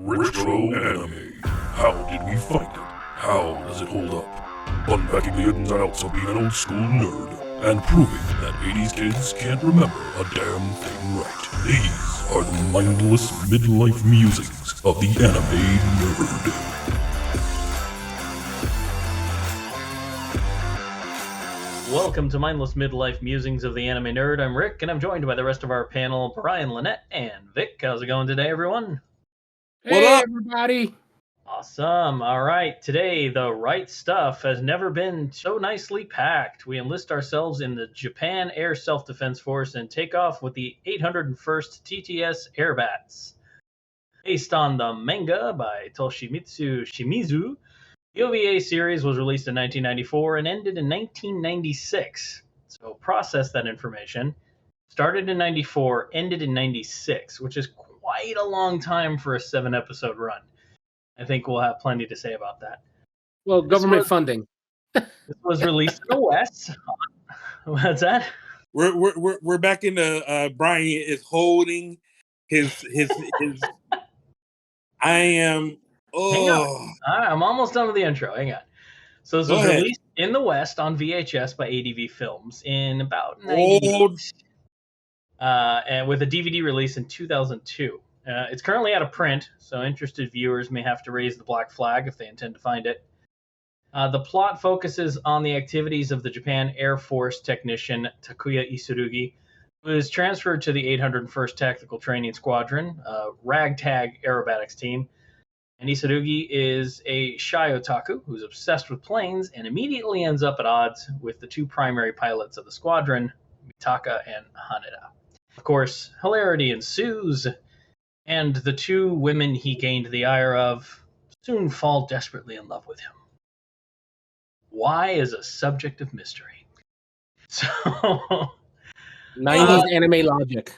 Retro anime. How did we find it? How does it hold up? Unpacking the ins and outs of being an old school nerd and proving that 80s kids can't remember a damn thing right. These are the mindless midlife musings of the anime nerd. Welcome to Mindless Midlife Musings of the Anime Nerd. I'm Rick, and I'm joined by the rest of our panel, Brian, Lynette, and Vic. How's it going today, everyone? Hey, what up, everybody? Awesome. All right. Today, the right stuff has never been so nicely packed. We enlist ourselves in the Japan Air Self-Defense Force and take off with the 801st T.T.S. Airbats. Based on the manga by Toshimitsu Shimizu, the OVA series was released in 1994 and ended in 1996. So process that information. Started in 94, ended in 96, which is quite a long time for a 7-episode run. I think we'll have plenty to say about that. Well, government funding. This was released in the West. What's that? We're back in the Brian is holding his I am. Oh, I'm almost done with the intro. Hang on. So this was released in the West on VHS by ADV Films in about 98, and with a DVD release in 2002. It's currently out of print, so interested viewers may have to raise the black flag if they intend to find it. The plot focuses on the activities of the Japan Air Force technician Takuya Isurugi, who is transferred to the 801st Tactical Training Squadron, a ragtag aerobatics team. And Isurugi is a shy otaku who's obsessed with planes and immediately ends up at odds with the two primary pilots of the squadron, Mitaka and Haneda. Of course, hilarity ensues, and the two women he gained the ire of soon fall desperately in love with him. Why is a subject of mystery. So 90s anime logic.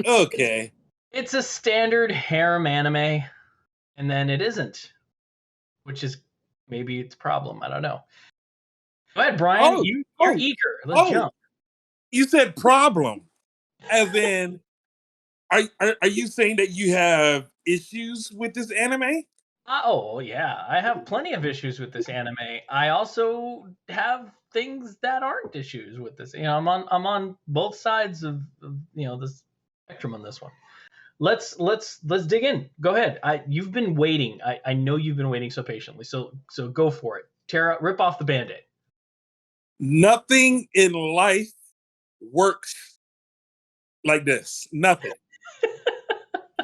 Okay. It's a standard harem anime. And then it isn't, which is maybe its problem. I don't know. Go ahead, Brian. You're eager. Let's jump. You said problem, as in, are you saying that you have issues with this anime? Oh yeah, I have plenty of issues with this anime. I also have things that aren't issues with this. I'm on both sides of the spectrum on this one. Let's dig in. Go ahead. You've been waiting. I know you've been waiting so patiently. So go for it. Tara, rip off the Band-Aid. Nothing in life works like this. Nothing.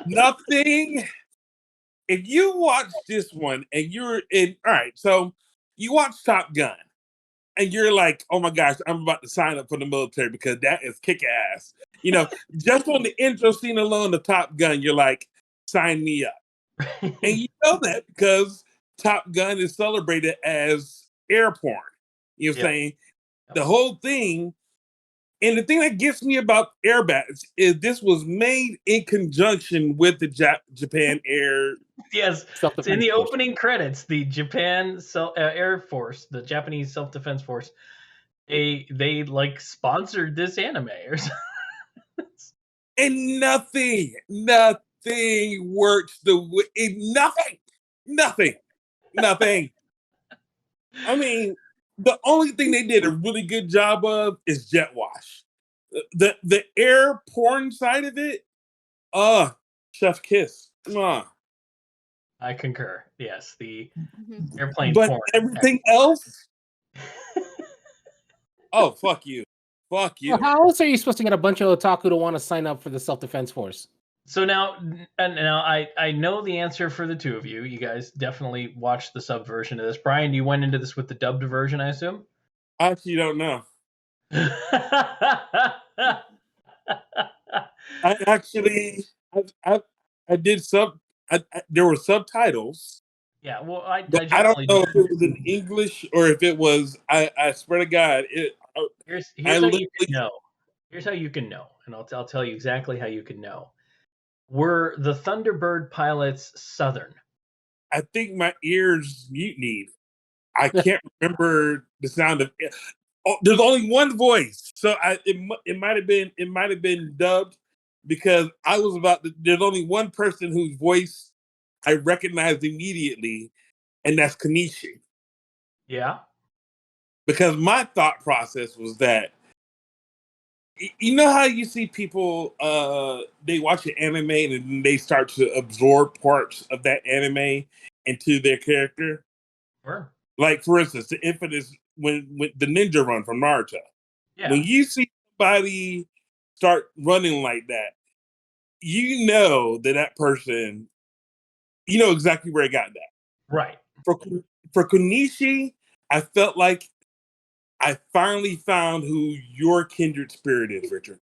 Nothing. If you watch this one and you're in, all right, so you watch Top Gun and you're like, oh my gosh, I'm about to sign up for the military because that is kick ass. Just on the intro scene alone, the Top Gun, you're like, sign me up. And you know that because Top Gun is celebrated as air porn. You know what I'm saying? The whole thing, and the thing that gets me about Airbats is this was made in conjunction with the Japan Air. Yes, it's in the opening credits. The Japan Air Force, the Japanese Self-Defense Force, they like sponsored this anime or something. And nothing works the way. Nothing. I mean, the only thing they did a really good job of is jet wash. The air porn side of it, chef kiss. I concur. Yes, the airplane but porn. Everything else. Oh, fuck you. Fuck you. Well, how else are you supposed to get a bunch of otaku to want to sign up for the self-defense force? So now I know the answer for the two of you. You guys definitely watched the sub version of this. Brian, you went into this with the dubbed version, I assume? I actually don't know. I did there were subtitles. Yeah, well, I don't know if it was in English or if it was. I swear to God, here's how you can know. Here's how you can know, and I'll tell you exactly how you can know. Were the Thunderbird pilots Southern? I think my ears mutinied. I can't remember the sound of it. Oh, there's only one voice, so it might have been dubbed because I was there's only one person whose voice I recognized immediately, and that's Kanishi. Yeah. Because my thought process was that, you know how you see people, they watch an anime and then they start to absorb parts of that anime into their character? Sure. Like, for instance, the infamous, when the ninja run from Naruto. Yeah. When you see somebody start running like that, you know that person, you know exactly where he got that. Right. For Kunishi, I felt like I finally found who your kindred spirit is, Richard.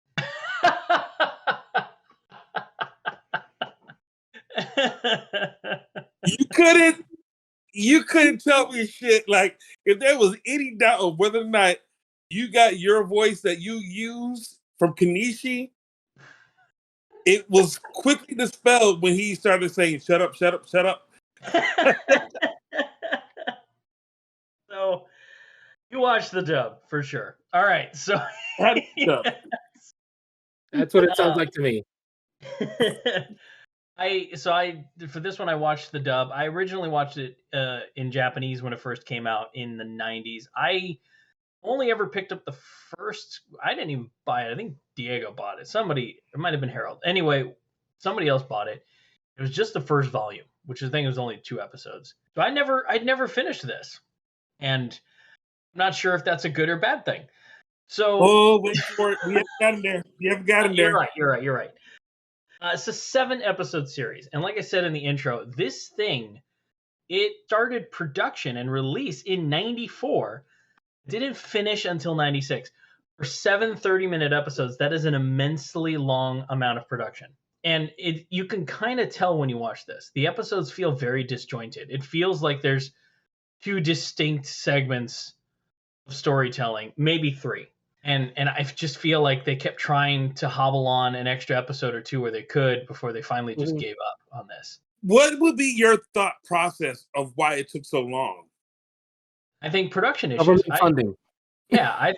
You couldn't tell me shit. Like, if there was any doubt of whether or not you got your voice that you use from Kanishi, it was quickly dispelled when he started saying, "Shut up, shut up, shut up." So you watched the dub for sure. All right, so That's what it sounds like to me. For this one I watched the dub. I originally watched it in Japanese when it first came out in the 90s. I only ever picked up the first. I didn't even buy it. I think Diego bought it. It might have been Harold. Anyway, somebody else bought it. It was just the first volume, which I think was only 2 episodes. So I'd never finished this, and I'm not sure if that's a good or bad thing. So, wait for it. We haven't gotten there. You haven't gotten there. You're right. It's a 7-episode series, and like I said in the intro, this thing, it started production and release in '94, didn't finish until '96. For 7 30-minute episodes, that is an immensely long amount of production. And you can kind of tell when you watch this. The episodes feel very disjointed. It feels like there's 2 distinct segments of storytelling, maybe 3. And I just feel like they kept trying to hobble on an extra episode or 2 where they could before they finally just gave up on this. What would be your thought process of why it took so long? I think production issues. Government funding. I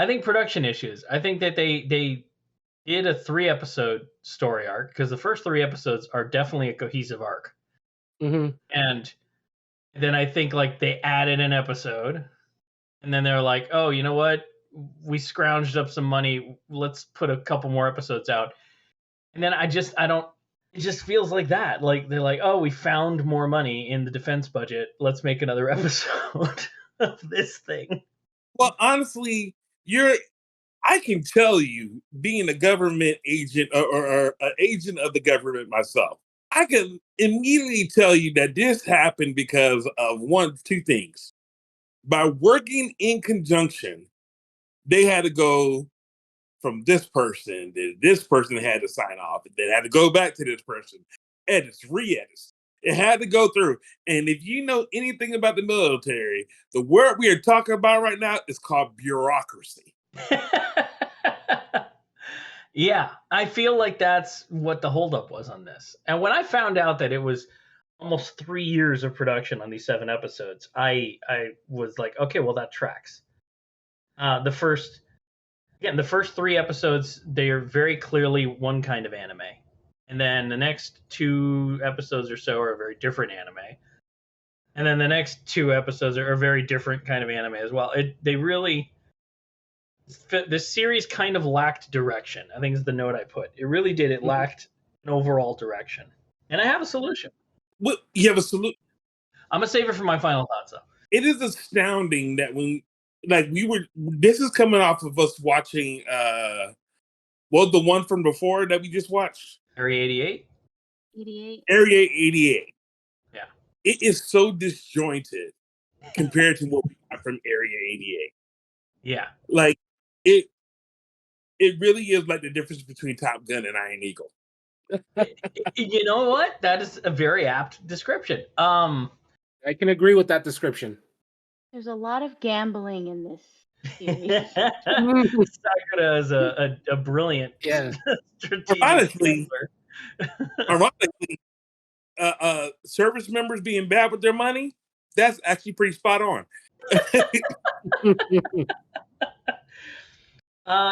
think production issues. I think that they did a 3-episode story arc, because the first 3 episodes are definitely a cohesive arc. Mm-hmm. And then I think like they added an episode, and then they're like, oh, you know what? We scrounged up some money. Let's put a couple more episodes out. And then it just feels like that. Like they're like, oh, we found more money in the defense budget. Let's make another episode of this thing. Well, honestly, I can tell you, being a government agent or an agent of the government myself, I can immediately tell you that this happened because of 2 things. By working in conjunction, they had to go from this person, then this person had to sign off, and then had to go back to this person, edits, re-edits. It had to go through. And if you know anything about the military, the word we are talking about right now is called bureaucracy. Yeah, I feel like that's what the holdup was on this. And when I found out that it was almost 3 years of production on these 7 episodes, I was like, okay, well, that tracks. The first 3 episodes, they are very clearly one kind of anime. And then the next 2 episodes or so are a very different anime. And then the next 2 episodes are a very different kind of anime as well. This series kind of lacked direction, I think is the note I put. It really did. It lacked an overall direction. And I have a solution. What? You have a solution? I'm going to save it for my final thoughts, though. It is astounding that this is coming off of us watching, the one from before that we just watched? Area 88? Area 88. Yeah. It is so disjointed compared to what we got from Area 88. Yeah. Like, it really is like the difference between Top Gun and Iron Eagle. You know what? That is a very apt description. I can agree with that description. There's a lot of gambling in this series. Sakura is a brilliant strategic Ironically, service members being bad with their money, that's actually pretty spot on.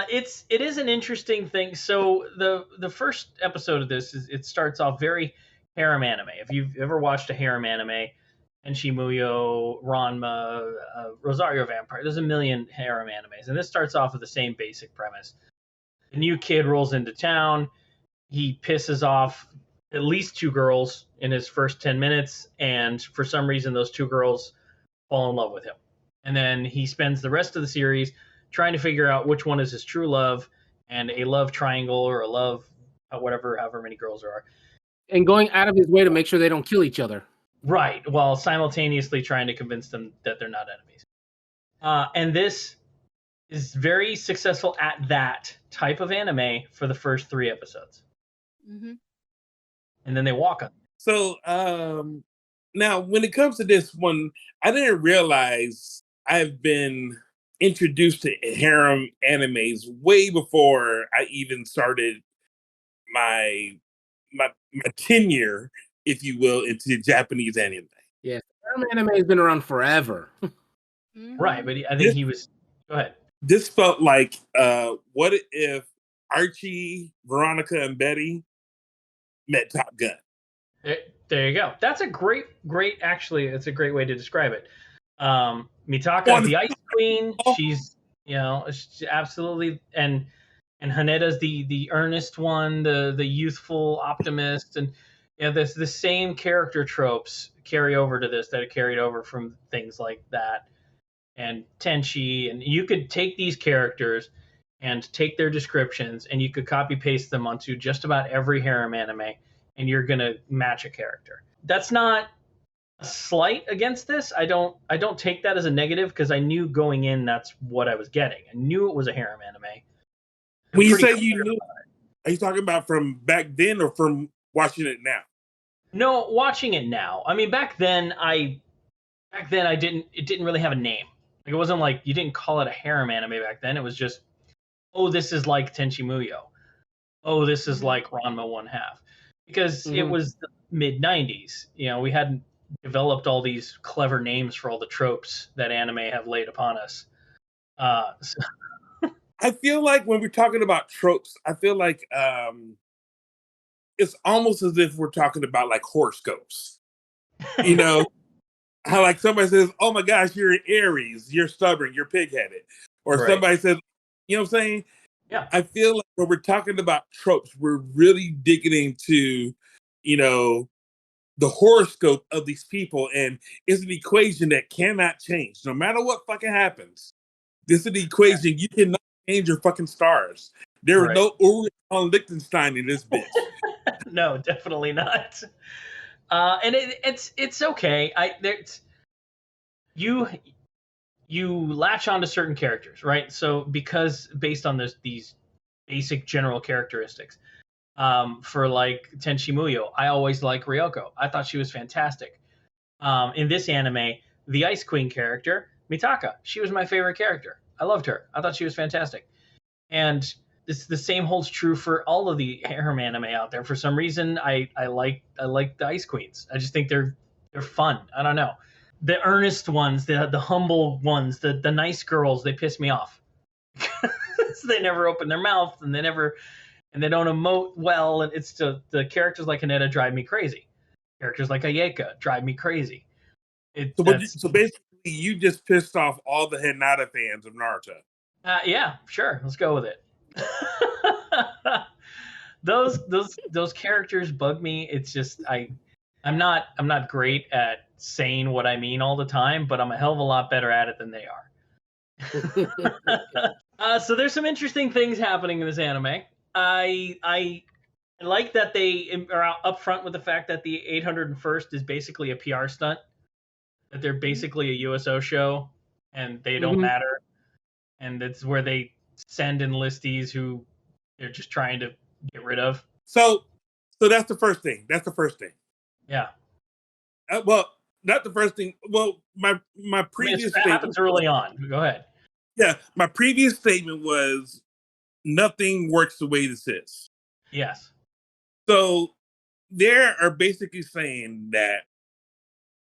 It is an interesting thing. So the first episode of this it starts off very harem anime. If you've ever watched a harem anime, Tenchi Muyo, Ranma, Rosario Vampire, there's a million harem animes, and this starts off with the same basic premise. The new kid rolls into town. He pisses off at least 2 girls in his first 10 minutes, and for some reason, those 2 girls fall in love with him. And then he spends the rest of the series trying to figure out which one is his true love, and a love triangle or a love, however many girls there are. And going out of his way to make sure they don't kill each other. Right, while simultaneously trying to convince them that they're not enemies. And this is very successful at that type of anime for the first 3 episodes. Mm-hmm. And then they walk on. So now when it comes to this one, I didn't realize I've been introduced to harem animes way before I even started my tenure, if you will, into Japanese anime. Yes, harem anime has been around forever. Mm-hmm. Right, but I think he was. Go ahead. This felt like what if Archie, Veronica, and Betty met Top Gun? There you go. That's a great. Actually, it's a great way to describe it. Mitaka, the Ice Queen. She's she's absolutely and Haneda's the earnest one, the youthful optimist, and this the same character tropes carry over to this that are carried over from things like that and Tenchi, and you could take these characters and take their descriptions and you could copy paste them onto just about every harem anime, and you're gonna match a character. That's not a slight against this. I don't take that as a negative because I knew going in that's what I was getting. I knew it was a harem anime. When you say you knew, are you talking about from back then or from watching it now? No, watching it now. I mean, back then I didn't. It didn't really have a name. Like it wasn't like you didn't call it a harem anime back then. It was just, oh, this is like Tenchi Muyo. Oh, this is like Ranma 1/2. Because it was the mid '90s. We hadn't developed all these clever names for all the tropes that anime have laid upon us. I feel like when we're talking about tropes, I feel like it's almost as if we're talking about like horoscopes. How like somebody says, "Oh my gosh, you're an Aries, you're stubborn, you're pigheaded," or Right. somebody says, "You know what I'm saying?" Yeah. I feel like when we're talking about tropes, we're really digging into, the horoscope of these people, and it's an equation that cannot change, no matter what fucking happens. This is an equation you cannot change your fucking stars. There are no Ulrich von Liechtenstein in this bitch. No, definitely not. And it's okay. You latch onto certain characters, right? So because based on these basic general characteristics, for like Tenchi Muyo, I always like Ryoko. I thought she was fantastic. In this anime, the Ice Queen character, Mitaka, she was my favorite character. I loved her. I thought she was fantastic. And the same holds true for all of the harem anime out there. For some reason, I like the Ice Queens. I just think they're fun. I don't know. The earnest ones, the humble ones, the nice girls, they piss me off. They never open their mouth and they don't emote well, and it's the characters like Haneda drive me crazy. Characters like Ayeka drive me crazy. So basically, you just pissed off all the Hinata fans of Naruto. Yeah, sure. Let's go with it. those characters bug me. It's just I'm not great at saying what I mean all the time, but I'm a hell of a lot better at it than they are. So there's some interesting things happening in this anime. I like that they are upfront with the fact that the 801st is basically a PR stunt. That they're basically a USO show, and they don't matter. And that's where they send enlistees who they're just trying to get rid of. So that's the first thing. Yeah. Well, not the first thing. Well, my previous that happens early on. Go ahead. Yeah, my previous statement was nothing works the way this is. Yes. So they are basically saying that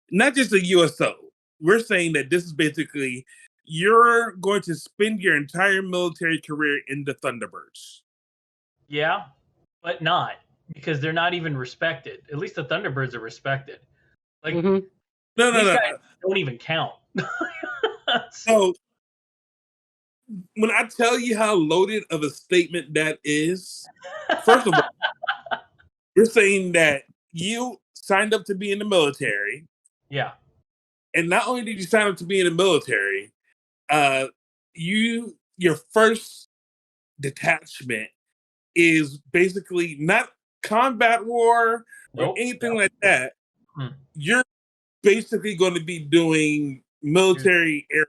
not just a USO. We're saying that this is basically you're going to spend your entire military career in the Thunderbirds. Yeah, but not because they're not even respected. At least the Thunderbirds are respected. Like Mhm. No, these guys don't even count. So when I tell you how loaded of a statement that is, first of all, you're saying that you signed up to be in the military, Yeah. and not only did you sign up to be in the military, your first detachment is basically not combat war or Nope. anything like that. Hmm. You're basically going to be doing military air.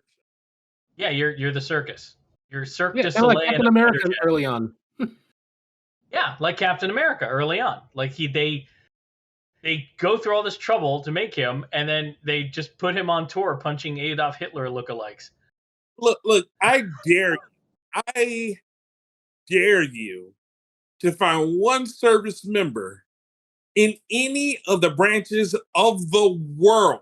Yeah, you're the circus. You're Cirque Yeah, du kind of like Soleil Captain and a America fighter jet. early on. Yeah, like Captain America early on. Like they go through all this trouble to make him, and then they just put him on tour punching Adolf Hitler lookalikes. Look, I dare you to find one service member in any of the branches of the world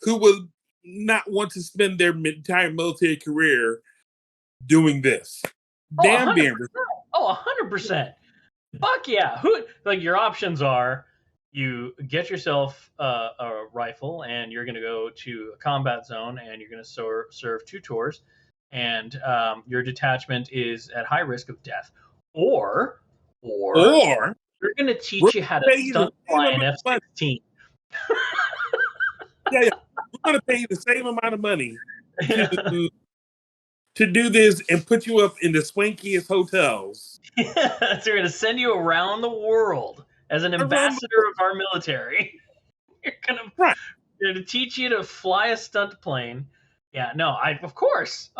who would not want to spend their entire military career doing this. Oh, Damn 100%. near. Oh, 100%. Fuck yeah. Who like your options are you get yourself a rifle and you're going to go to a combat zone and you're going to serve 2 tours and your detachment is at high risk of death. Or Or you're going to we're teach you how to pay you the stunt same fly an amount of money. F-16. Yeah, we're going to pay you the same amount of money to do this and put you up in the swankiest hotels. So we're going to send you around the world as an ambassador of our military. You're going to teach you to fly a stunt plane. Yeah, no, of course.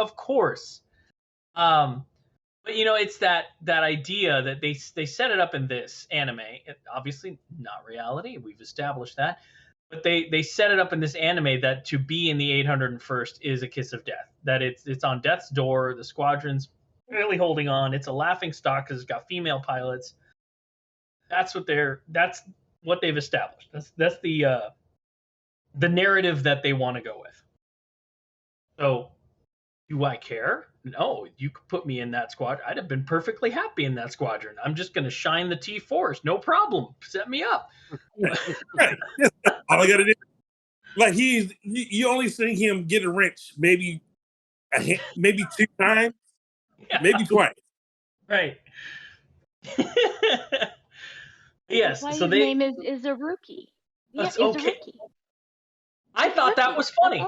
But it's that idea that they set it up in this anime. Obviously, not reality. We've established that. But they set it up in this anime that to be in the 801st is a kiss of death. That it's on death's door. The squadron's really holding on. It's a laughing stock because it's got female pilots. That's what they've established. That's the narrative that they want to go with. So, do I care? No, you could put me in that squad. I'd have been perfectly happy in that squadron. I'm just going to shine the T-Force. No problem. Set me up. Right. All I got to do. Like you only see him get a wrench maybe 2 times, Yeah. maybe twice. Right. Yes. That's why so his name is a rookie. Yeah, That's is a okay. rookie. I thought that was funny.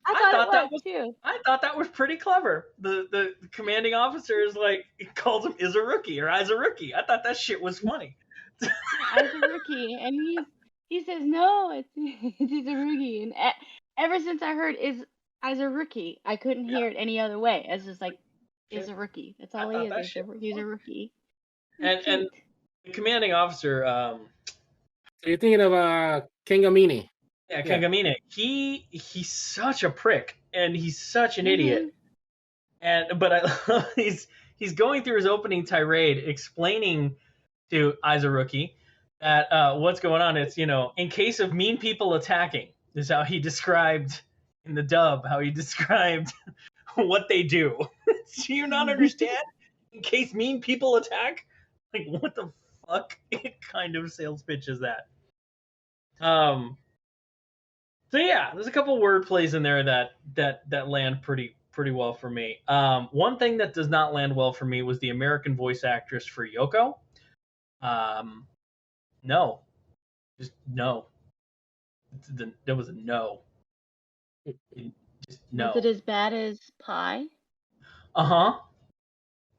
I thought it was too. I thought that was pretty clever. The commanding officer is like, he calls him is a rookie or I's a rookie. I thought that shit was funny. I's a rookie, and he says no, he's a rookie. And ever since I heard I's a rookie, I couldn't hear it any other way. It's just like is a rookie. That's all he is. He's a rookie. And the commanding officer. So you're thinking of Kangamine. Yeah, Kangamine. He's such a prick, and he's such an idiot. But he's going through his opening tirade, explaining to Aizaruki that what's going on. It's in case of mean people attacking. This is how he described in the dub. How he described what they do. Do you not understand? In case mean people attack, like what the fuck kind of sales pitch is that? So yeah, there's a couple word plays in there that land pretty well for me. One thing that does not land well for me was the American voice actress for Yoko. No, just no. There was a no. Just no. Was it as bad as Pie?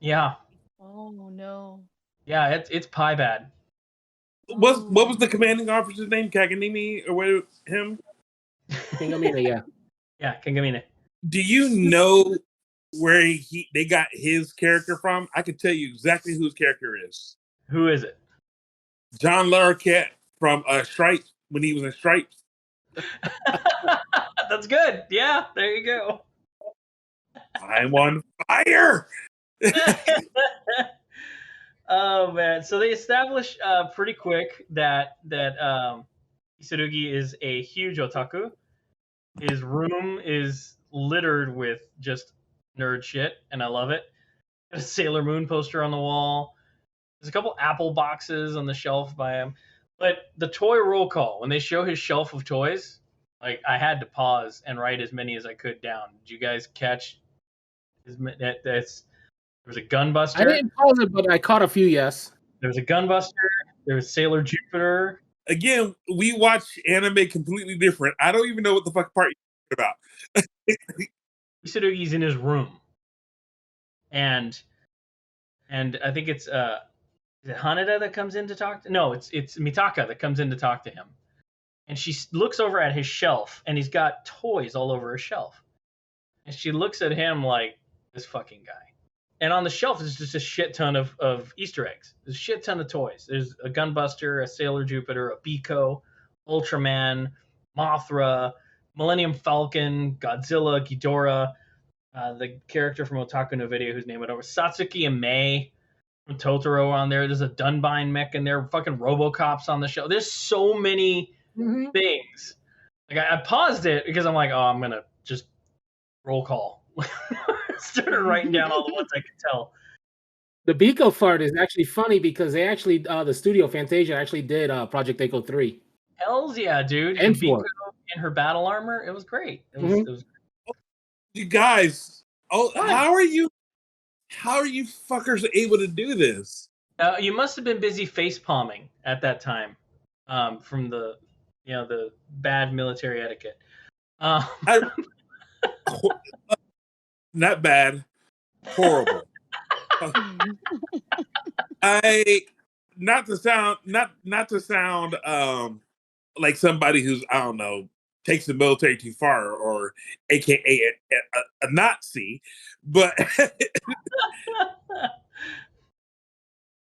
Yeah. Oh no. Yeah, it's Pie bad. What was the commanding officer's name? Kaganini or what? Him? Kangamine, yeah. Yeah, Kangamine. Do you know where they got his character from? I can tell you exactly who his character is. Who is it? John Larroquette from Stripes when he was in Stripes. That's good. Yeah, there you go. I'm on fire. Oh man! So they establish pretty quick that Isurugi is a huge otaku. His room is littered with just nerd shit, and I love it. A Sailor Moon poster on the wall. There's a couple Apple boxes on the shelf by him. But the toy roll call, when they show his shelf of toys, like I had to pause and write as many as I could down. Did you guys catch? There was a Gunbuster. I didn't pause it, but I caught a few. Yes. There was a Gunbuster. There was Sailor Jupiter. Again, we watch anime completely different. I don't even know what the fuck part you're talking about. Isarugi's in his room, and I think it's is it Haneda that comes in to talk to? No, it's Mitaka that comes in to talk to him, and she looks over at his shelf, and he's got toys all over his shelf, and she looks at him like, this fucking guy. And on the shelf is just a shit ton of Easter eggs. There's a shit ton of toys. There's a Gunbuster, a Sailor Jupiter, a Biko, Ultraman, Mothra, Millennium Falcon, Godzilla, Ghidorah, the character from Otaku no Video whose name went over, Satsuki and Mei from Totoro on there. There's a Dunbine mech in there. Fucking RoboCop's on the shelf. There's so many things. Like I paused it because I'm like, oh, I'm gonna just roll call. Started writing down all the ones I could tell. The Biko fart is actually funny because they actually, the studio Fantasia actually did Project Echo 3. Hells yeah, dude. And Biko 4. in her battle armor. It was great. It was great. You guys, how are you fuckers able to do this? You must have been busy face palming at that time, from the bad military etiquette. Not bad, horrible. Not to sound like somebody who's, I don't know, takes the military too far, or AKA a Nazi, but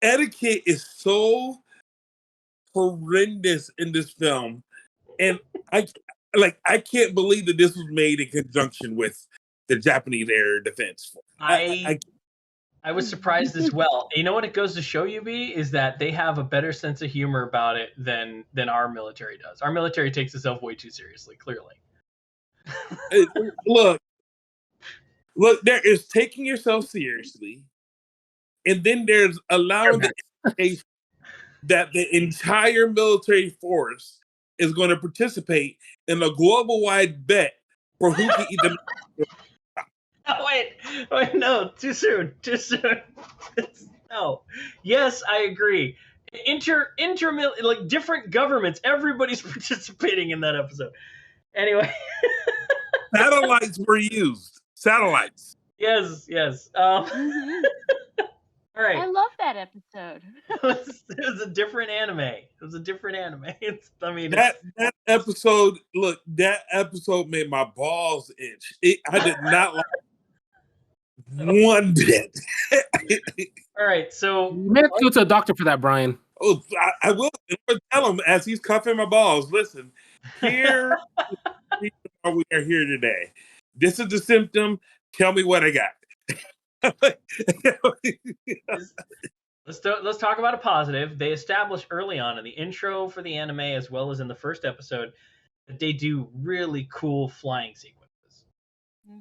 etiquette is so horrendous in this film, and I can't believe that this was made in conjunction with the Japanese Air Defense Force. I was surprised as well. You know what it goes to show you, B, is that they have a better sense of humor about it than our military does. Our military takes itself way too seriously, clearly. Look, there is taking yourself seriously, and then there's allowing the implication that the entire military force is going to participate in a global-wide bet for who can eat the. Oh, wait, no, too soon. No. Yes, I agree. Like different governments, everybody's participating in that episode. Anyway. Satellites were used. Satellites. Yes. All right. I love that episode. It was a different anime. That episode, look, that episode made my balls itch. I did not like one bit. All right, so You may have to go to a doctor for that, Brian. Oh, I will tell him as he's cuffing my balls. Listen, here we are here today. This is the symptom. Tell me what I got. Let's talk about a positive. They established early on in the intro for the anime, as well as in the first episode, that they do really cool flying sequences.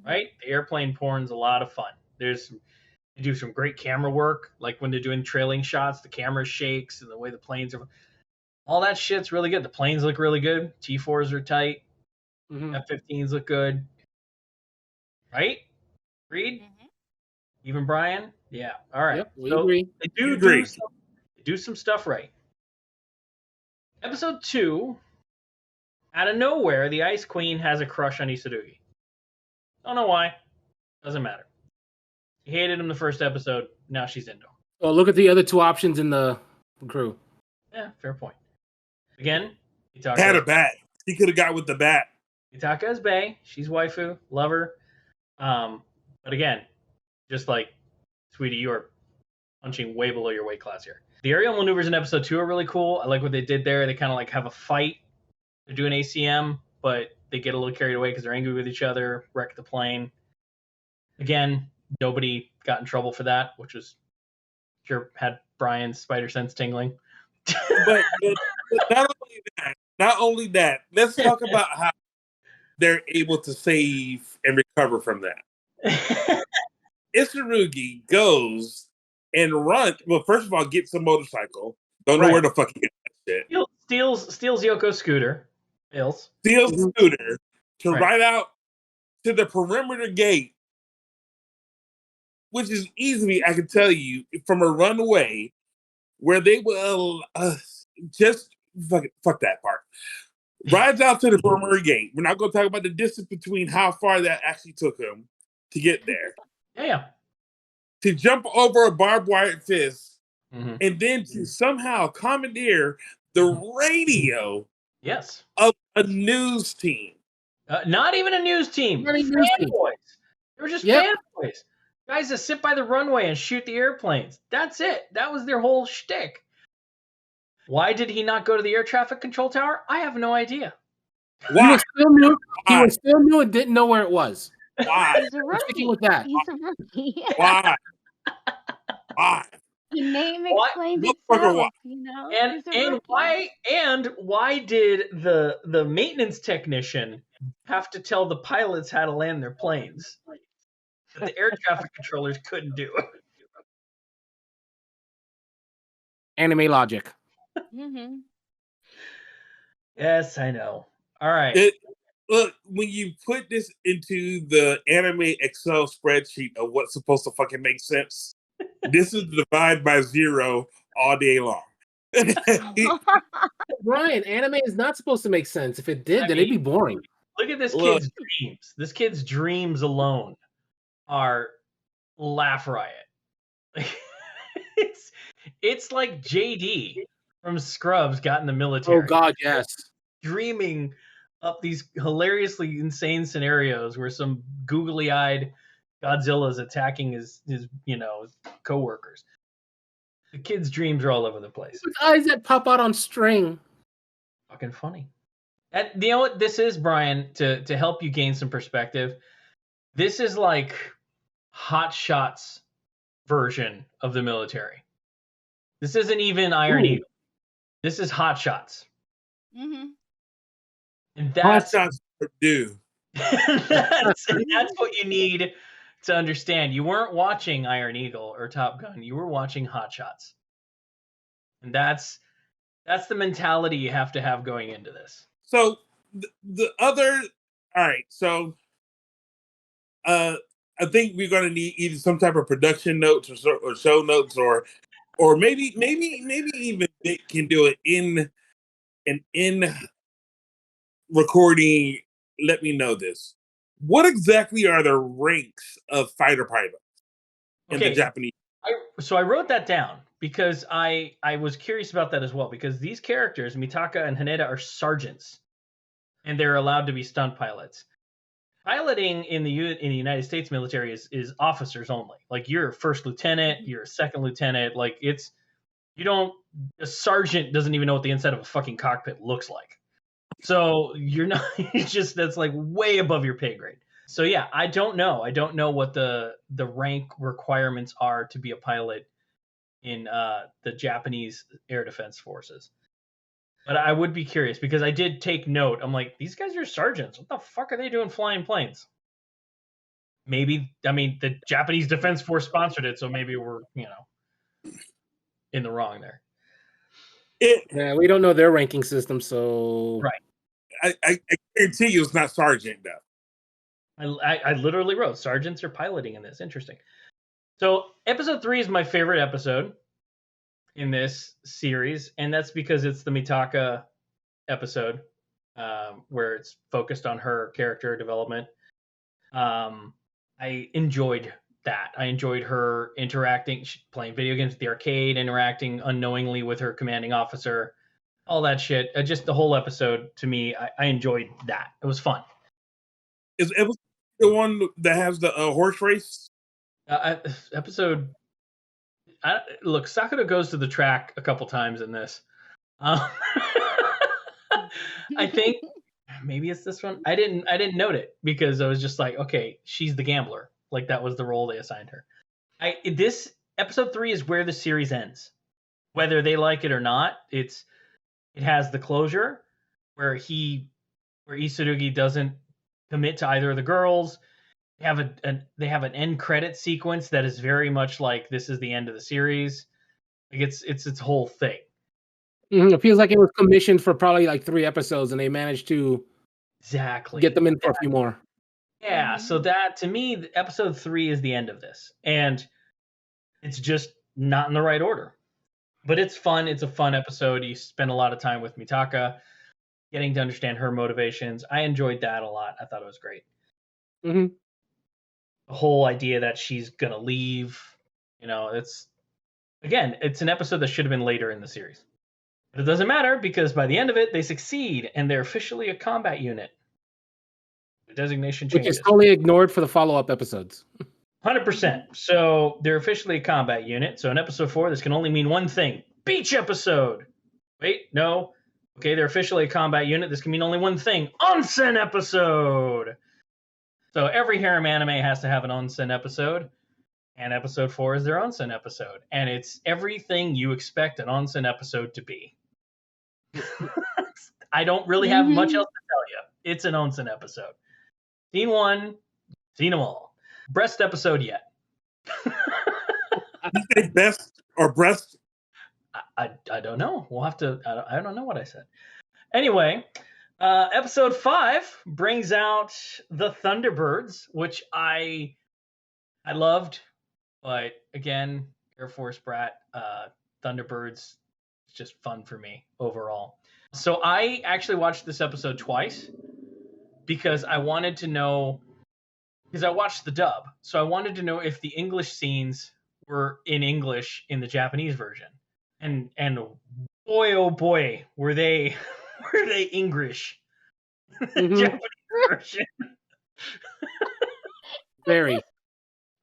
Right? The airplane porn's a lot of fun. They do some great camera work, like when they're doing trailing shots, the camera shakes and the way the planes are. All that shit's really good. The planes look really good. T4s are tight. F-15s look good. Right? Agreed? Even Brian? Yeah. All right. Yep, we agree. They do some stuff right. Episode 2, out of nowhere, the Ice Queen has a crush on Isarugi. Don't know why. Doesn't matter. She hated him the first episode. Now she's into him. Oh, look at the other two options in the crew. Yeah, fair point. Again, Mitaka had a bat. He could have got with the bat. Mitaka is bae. She's waifu. Love her. But again, just like, sweetie, you are punching way below your weight class here. The aerial maneuvers in episode 2 are really cool. I like what they did there. They kind of like have a fight. They're doing ACM, but they get a little carried away because they're angry with each other, wreck the plane. Again, nobody got in trouble for that, which was sure had Brian's spider sense tingling. But not only that, let's talk about how they're able to save and recover from that. Isarugi goes and run. Well, first of all, gets a motorcycle. Don't know where the fuck he got that shit. Steals Yoko's scooter. Steals the scooter to ride out to the perimeter gate, which is easily, I can tell you, from a runway where they will just fuck that part. Rides out to the perimeter gate. We're not going to talk about the distance between how far that actually took him to get there. Yeah. To jump over a barbed wire fence, and then to somehow commandeer the radio of a news team. Not even a news team. Fanboys. They were just fanboys. Guys that sit by the runway and shoot the airplanes. That's it. That was their whole shtick. Why did he not go to the air traffic control tower? I have no idea. Why? He was still new and didn't know where it was. Why? He's a rookie. Sticking with that. He's a rookie. Why? Why? The name explains itself, you know. And why did the maintenance technician have to tell the pilots how to land their planes? That the air traffic controllers couldn't do. Anime logic. Yes, I know. All right. Look, when you put this into the anime Excel spreadsheet of what's supposed to fucking make sense, this is divided by 0 all day long. Ryan, anime is not supposed to make sense. If it did, then it'd be boring. Look at this kid's dreams. This kid's dreams alone are laugh riot. It's like JD from Scrubs got in the military. Oh God, yes. Dreaming up these hilariously insane scenarios where some googly-eyed Godzilla is attacking his coworkers. The kid's dreams are all over the place. With eyes that pop out on string. Fucking funny. And you know what this is, Brian, to help you gain some perspective? This is like Hot Shots version of the military. This isn't even Iron Eagle. This is Hot Shots. And that's Hot Shots do. that's what you need to understand. You weren't watching Iron Eagle or Top Gun. You were watching Hot Shots. And that's the mentality you have to have going into this. So the other, all right. So I think we're going to need either some type of production notes or show notes, or maybe even Nick can do it in recording. Let me know this. What exactly are the ranks of fighter pilots in the Japanese? So I wrote that down because I was curious about that as well, because these characters, Mitaka and Haneda, are sergeants, and they're allowed to be stunt pilots. Piloting in the United States military is officers only. Like, you're a first lieutenant, you're a second lieutenant. Like, a sergeant doesn't even know what the inside of a fucking cockpit looks like. So you're not, that's like way above your pay grade. So yeah, I don't know. I don't know what the rank requirements are to be a pilot in the Japanese Air Defense Forces. But I would be curious because I did take note. I'm like, these guys are sergeants. What the fuck are they doing flying planes? Maybe, the Japanese Defense Force sponsored it, so maybe we're, in the wrong there. Yeah, we don't know their ranking system, so... Right. I guarantee you it's not sergeant, though. I literally wrote, sergeants are piloting in this. Interesting. So, episode 3 is my favorite episode in this series, and that's because it's the Mitaka episode, where it's focused on her character development. I enjoyed that. I enjoyed her interacting, playing video games at the arcade, interacting unknowingly with her commanding officer, all that shit. Just the whole episode, to me, I enjoyed that. It was fun. Is episode the one that has the horse race? Look, Sakura goes to the track a couple times in this. I think maybe it's this one. I didn't note it because I was just like, okay, she's the gambler. Like, that was the role they assigned her. This episode 3 is where the series ends. Whether they like it or not, it has the closure where Isurugi doesn't commit to either of the girls. they have an end credit sequence that is very much like this is the end of the series. Like it's its whole thing. It feels like it was commissioned for probably like 3 episodes, and they managed to get them in for a few more. Yeah, so that to me, episode 3 is the end of this, and it's just not in the right order. But it's fun. It's a fun episode. You spend a lot of time with Mitaka, getting to understand her motivations. I enjoyed that a lot. I thought it was great. Mm-hmm. The whole idea that she's gonna leave, it's an episode that should have been later in the series. But it doesn't matter because by the end of it, they succeed and they're officially a combat unit. The designation changes. Which is totally ignored for the follow-up episodes. 100%. So they're officially a combat unit. So in episode 4, this can only mean one thing. Beach episode. Wait, no. Okay, they're officially a combat unit. This can mean only one thing. Onsen episode. So every harem anime has to have an onsen episode. And episode 4 is their onsen episode. And it's everything you expect an onsen episode to be. I don't really have much else to tell you. It's an onsen episode. Scene 1, seen them all. Breast episode yet. You say best or breast? I don't know. We'll have to. I don't know what I said. Anyway, episode 5 brings out the Thunderbirds, which I loved, but again, Air Force brat, Thunderbirds, it's just fun for me overall. So I actually watched this episode twice because I wanted to know. Because I watched the dub, so I wanted to know if the English scenes were in English in the Japanese version, and boy oh boy were they English Japanese version. Very.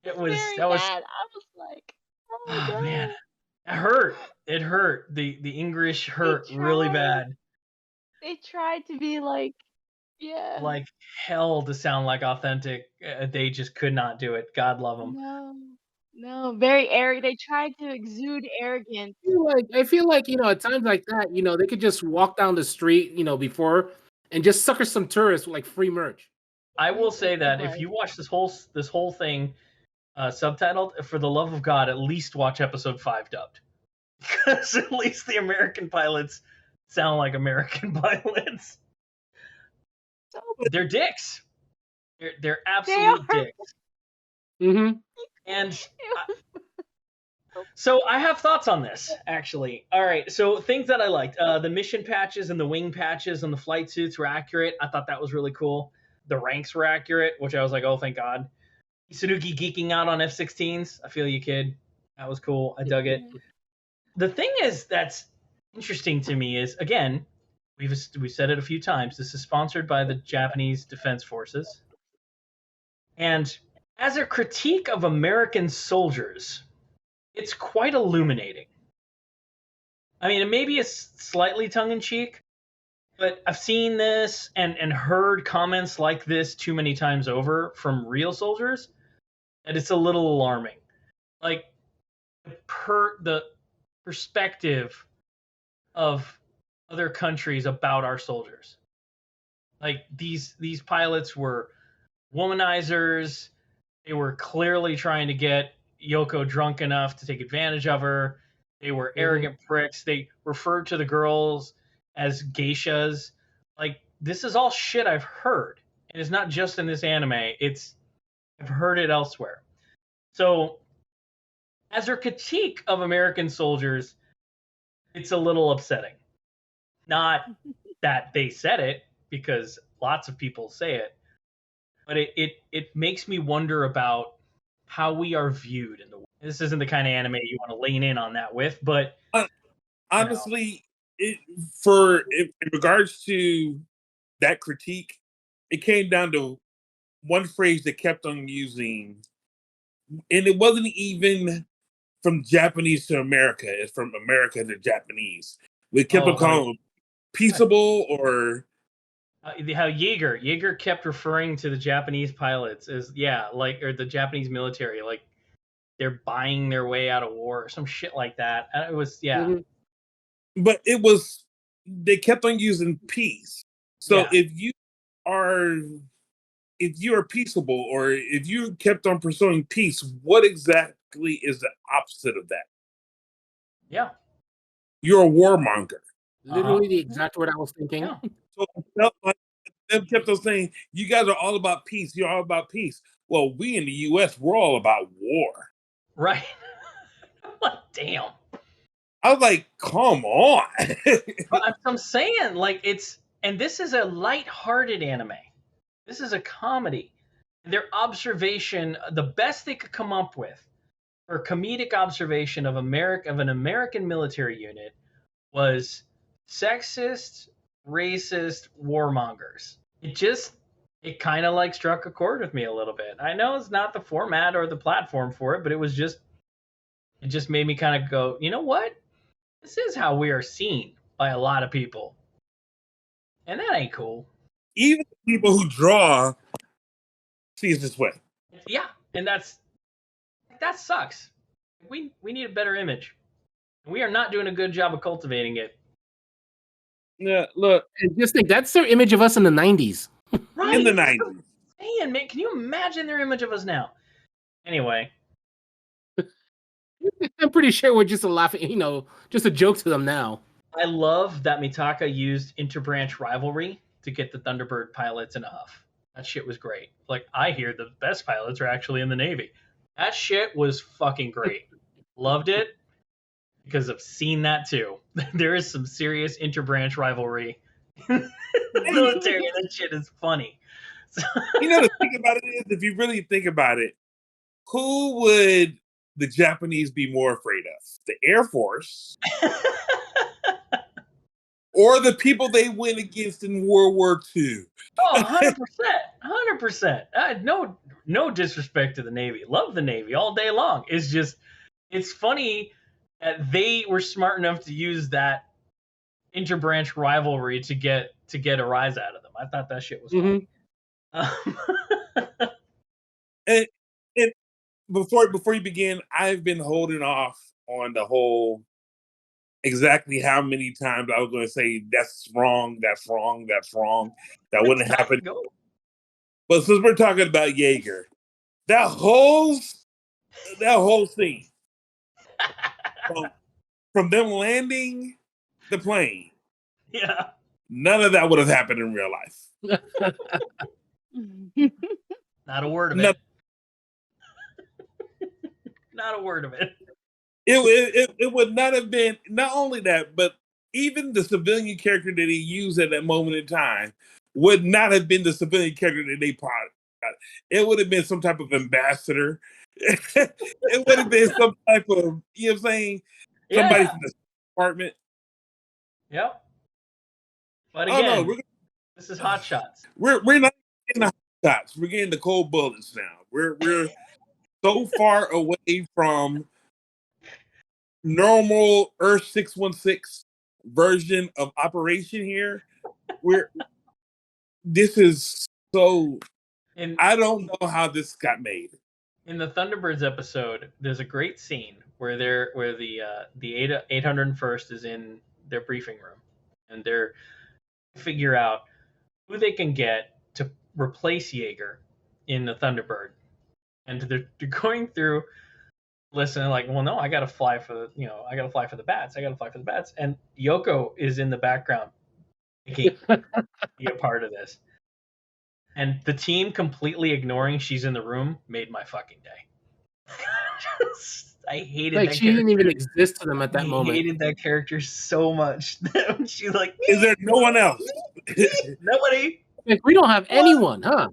It was Very that was bad. I was like, oh my God. man, it hurt. It hurt. The English hurt really bad. They tried to be like like hell to sound like authentic. They just could not do it. God love them. No, very arrogant. They tried to exude arrogance. I feel like at times like that, they could just walk down the street, before and just sucker some tourists with like free merch. I will say that if you watch this whole thing subtitled, for the love of God, at least watch episode 5 dubbed, because at least the American pilots sound like American pilots. They're dicks. They're absolute dicks. Mm-hmm. And so I have thoughts on this, actually. All right, so things that I liked. The mission patches and the wing patches and the flight suits were accurate. I thought that was really cool. The ranks were accurate, which I was like, oh, thank God. Tsurugi geeking out on F-16s. I feel you, kid. That was cool. I dug it. The thing that's interesting to me is, again, we've said it a few times, this is sponsored by the Japanese Defense Forces. And as a critique of American soldiers, it's quite illuminating. I mean, it maybe is slightly tongue-in-cheek, but I've seen this and heard comments like this too many times over from real soldiers that it's a little alarming. Like, the perspective of other countries about our soldiers. Like, these pilots were womanizers. They were clearly trying to get Yoko drunk enough to take advantage of her. They were arrogant pricks. They referred to the girls as geishas. Like, this is all shit I've heard. And it's not just in this anime. I've heard it elsewhere. So, as a critique of American soldiers, it's a little upsetting. Not that they said it, because lots of people say it, but it makes me wonder about how we are viewed in the world. This isn't the kind of anime you want to lean in on that with, but honestly, in regards to that critique, it came down to one phrase they kept on using, and it wasn't even from Japanese to America. It's from America to Japanese. We kept on calling them peaceable or how Jaeger kept referring to the Japanese pilots as or the Japanese military, like they're buying their way out of war or some shit like that. And it was but it was, they kept on using peace. So if you are if you're peaceable or if you kept on pursuing peace, what exactly is the opposite of that? Yeah. You're a warmonger. Literally the exact word I was thinking. Yeah. So like, them kept on saying, you guys are all about peace. You're all about peace. Well, we in the U.S., we're all about war. Right. Damn. I was like, come on. But I'm saying, like, and this is a light-hearted anime. This is a comedy. Their observation, the best they could come up with for comedic observation of an American military unit was sexist, racist warmongers. It kind of like struck a chord with me a little bit. I know it's not the format or the platform for it, but it just made me kind of go, you know what? This is how we are seen by a lot of people. And that ain't cool. Even people who draw see it this way. Yeah, and that sucks. We need a better image. We are not doing a good job of cultivating it. Yeah, look. And just think, that's their image of us in the 90s. Right. In the 90s. Man, can you imagine their image of us now? Anyway. I'm pretty sure we're just just a joke to them now. I love that Mitaka used interbranch rivalry to get the Thunderbird pilots in a huff. That shit was great. Like, I hear the best pilots are actually in the Navy. That shit was fucking great. Loved it because I've seen that too. There is some serious interbranch rivalry in the military. That shit is funny. You know, the thing about it is, if you really think about it, who would the Japanese be more afraid of? The Air Force or the people they went against in World War II? Oh, 100%. 100%. No disrespect to the Navy. Love the Navy all day long. It's funny that they were smart enough to use that interbranch rivalry to get a rise out of them. I thought that shit was funny. And before you begin, I've been holding off on the whole exactly how many times I was going to say that's wrong, that wouldn't happen. But since we're talking about Jaeger, that whole scene from them landing the plane, yeah, none of that would have happened in real life. Not a word of it. Not a word of it. It would not have been, not only that, but even the civilian character that he used at that moment in time would not have been the civilian character that they plotted. It would have been some type of ambassador. It would have been some type of, you know what I'm saying? Somebody from the department. Yep. But again, this is Hot Shots. We're not getting the hot shots. We're getting the cold bullets now. We're so far away from normal Earth 616 version of operation here. This is so. I don't know how this got made. In the Thunderbirds episode, there's a great scene where the 801st is in their briefing room, and they're figure out who they can get to replace Jaeger in the Thunderbird, and they're going through listening like, well, no, I gotta fly for the bats. And Yoko is in the background be a part of this. And the team completely ignoring she's in the room made my fucking day. I hated like that she character. didn't even exist to them at that moment. I hated that character so much. She's like, is there no one else? Nobody. Like, we don't have anyone, huh?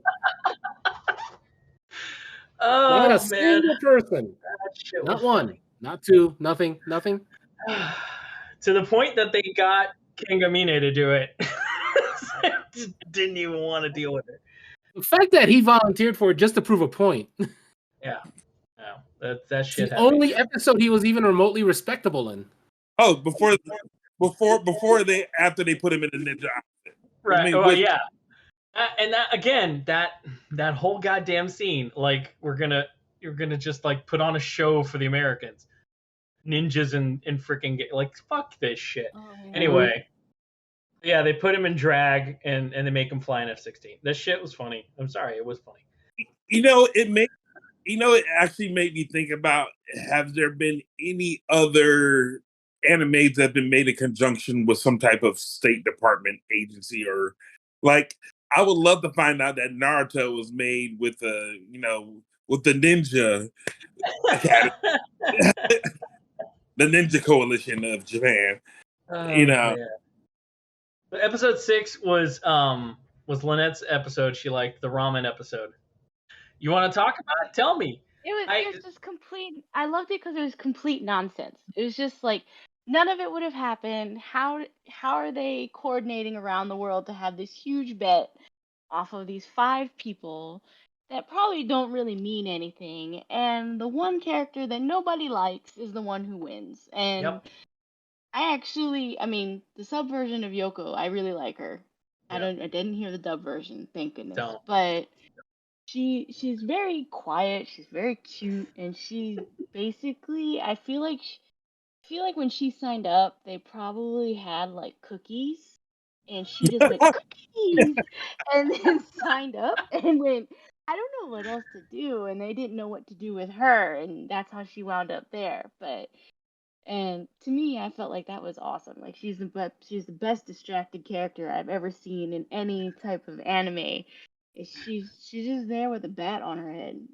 Oh, not a man. single person. Not one. Funny. Not two. Nothing. To the point that they got Kangamine to do it. Just didn't even want to deal with it. The fact that he volunteered for it just to prove a point. Yeah. No, that shit. The only episode he was even remotely respectable in. Oh, after they put him in the ninja outfit. Right. Yeah. And that again, that whole goddamn scene, like you're gonna just like put on a show for the Americans, ninjas and freaking like fuck this shit. Oh, yeah. Anyway, Yeah, they put him in drag and they make him fly an F-16. That shit was funny. I'm sorry, it was funny. It actually made me think about, have there been any other animes that have been made in conjunction with some type of State Department agency, or like I would love to find out that Naruto was made with with the Ninja Academy, the Ninja Coalition of Japan. Oh, You know, man. But episode 6 was Lynette's episode. She liked the ramen episode. You want to talk about it? Tell me. It was just complete. I loved it because it was complete nonsense. It was just like none of it would have happened. How are they coordinating around the world to have this huge bet off of these 5 people that probably don't really mean anything? And the one character that nobody likes is the one who wins. And Yep. I mean, the sub version of Yoko, I really like her. Yeah. I didn't hear the dub version, thank goodness. Don't. But she's very quiet, she's very cute, and she basically I feel like when she signed up, they probably had like cookies, and she just went cookies, and then signed up and went. I don't know what else to do, and they didn't know what to do with her, and that's how she wound up there. And to me, I felt like that was awesome. Like she's the best distracted character I've ever seen in any type of anime. She's just there with a bat on her head.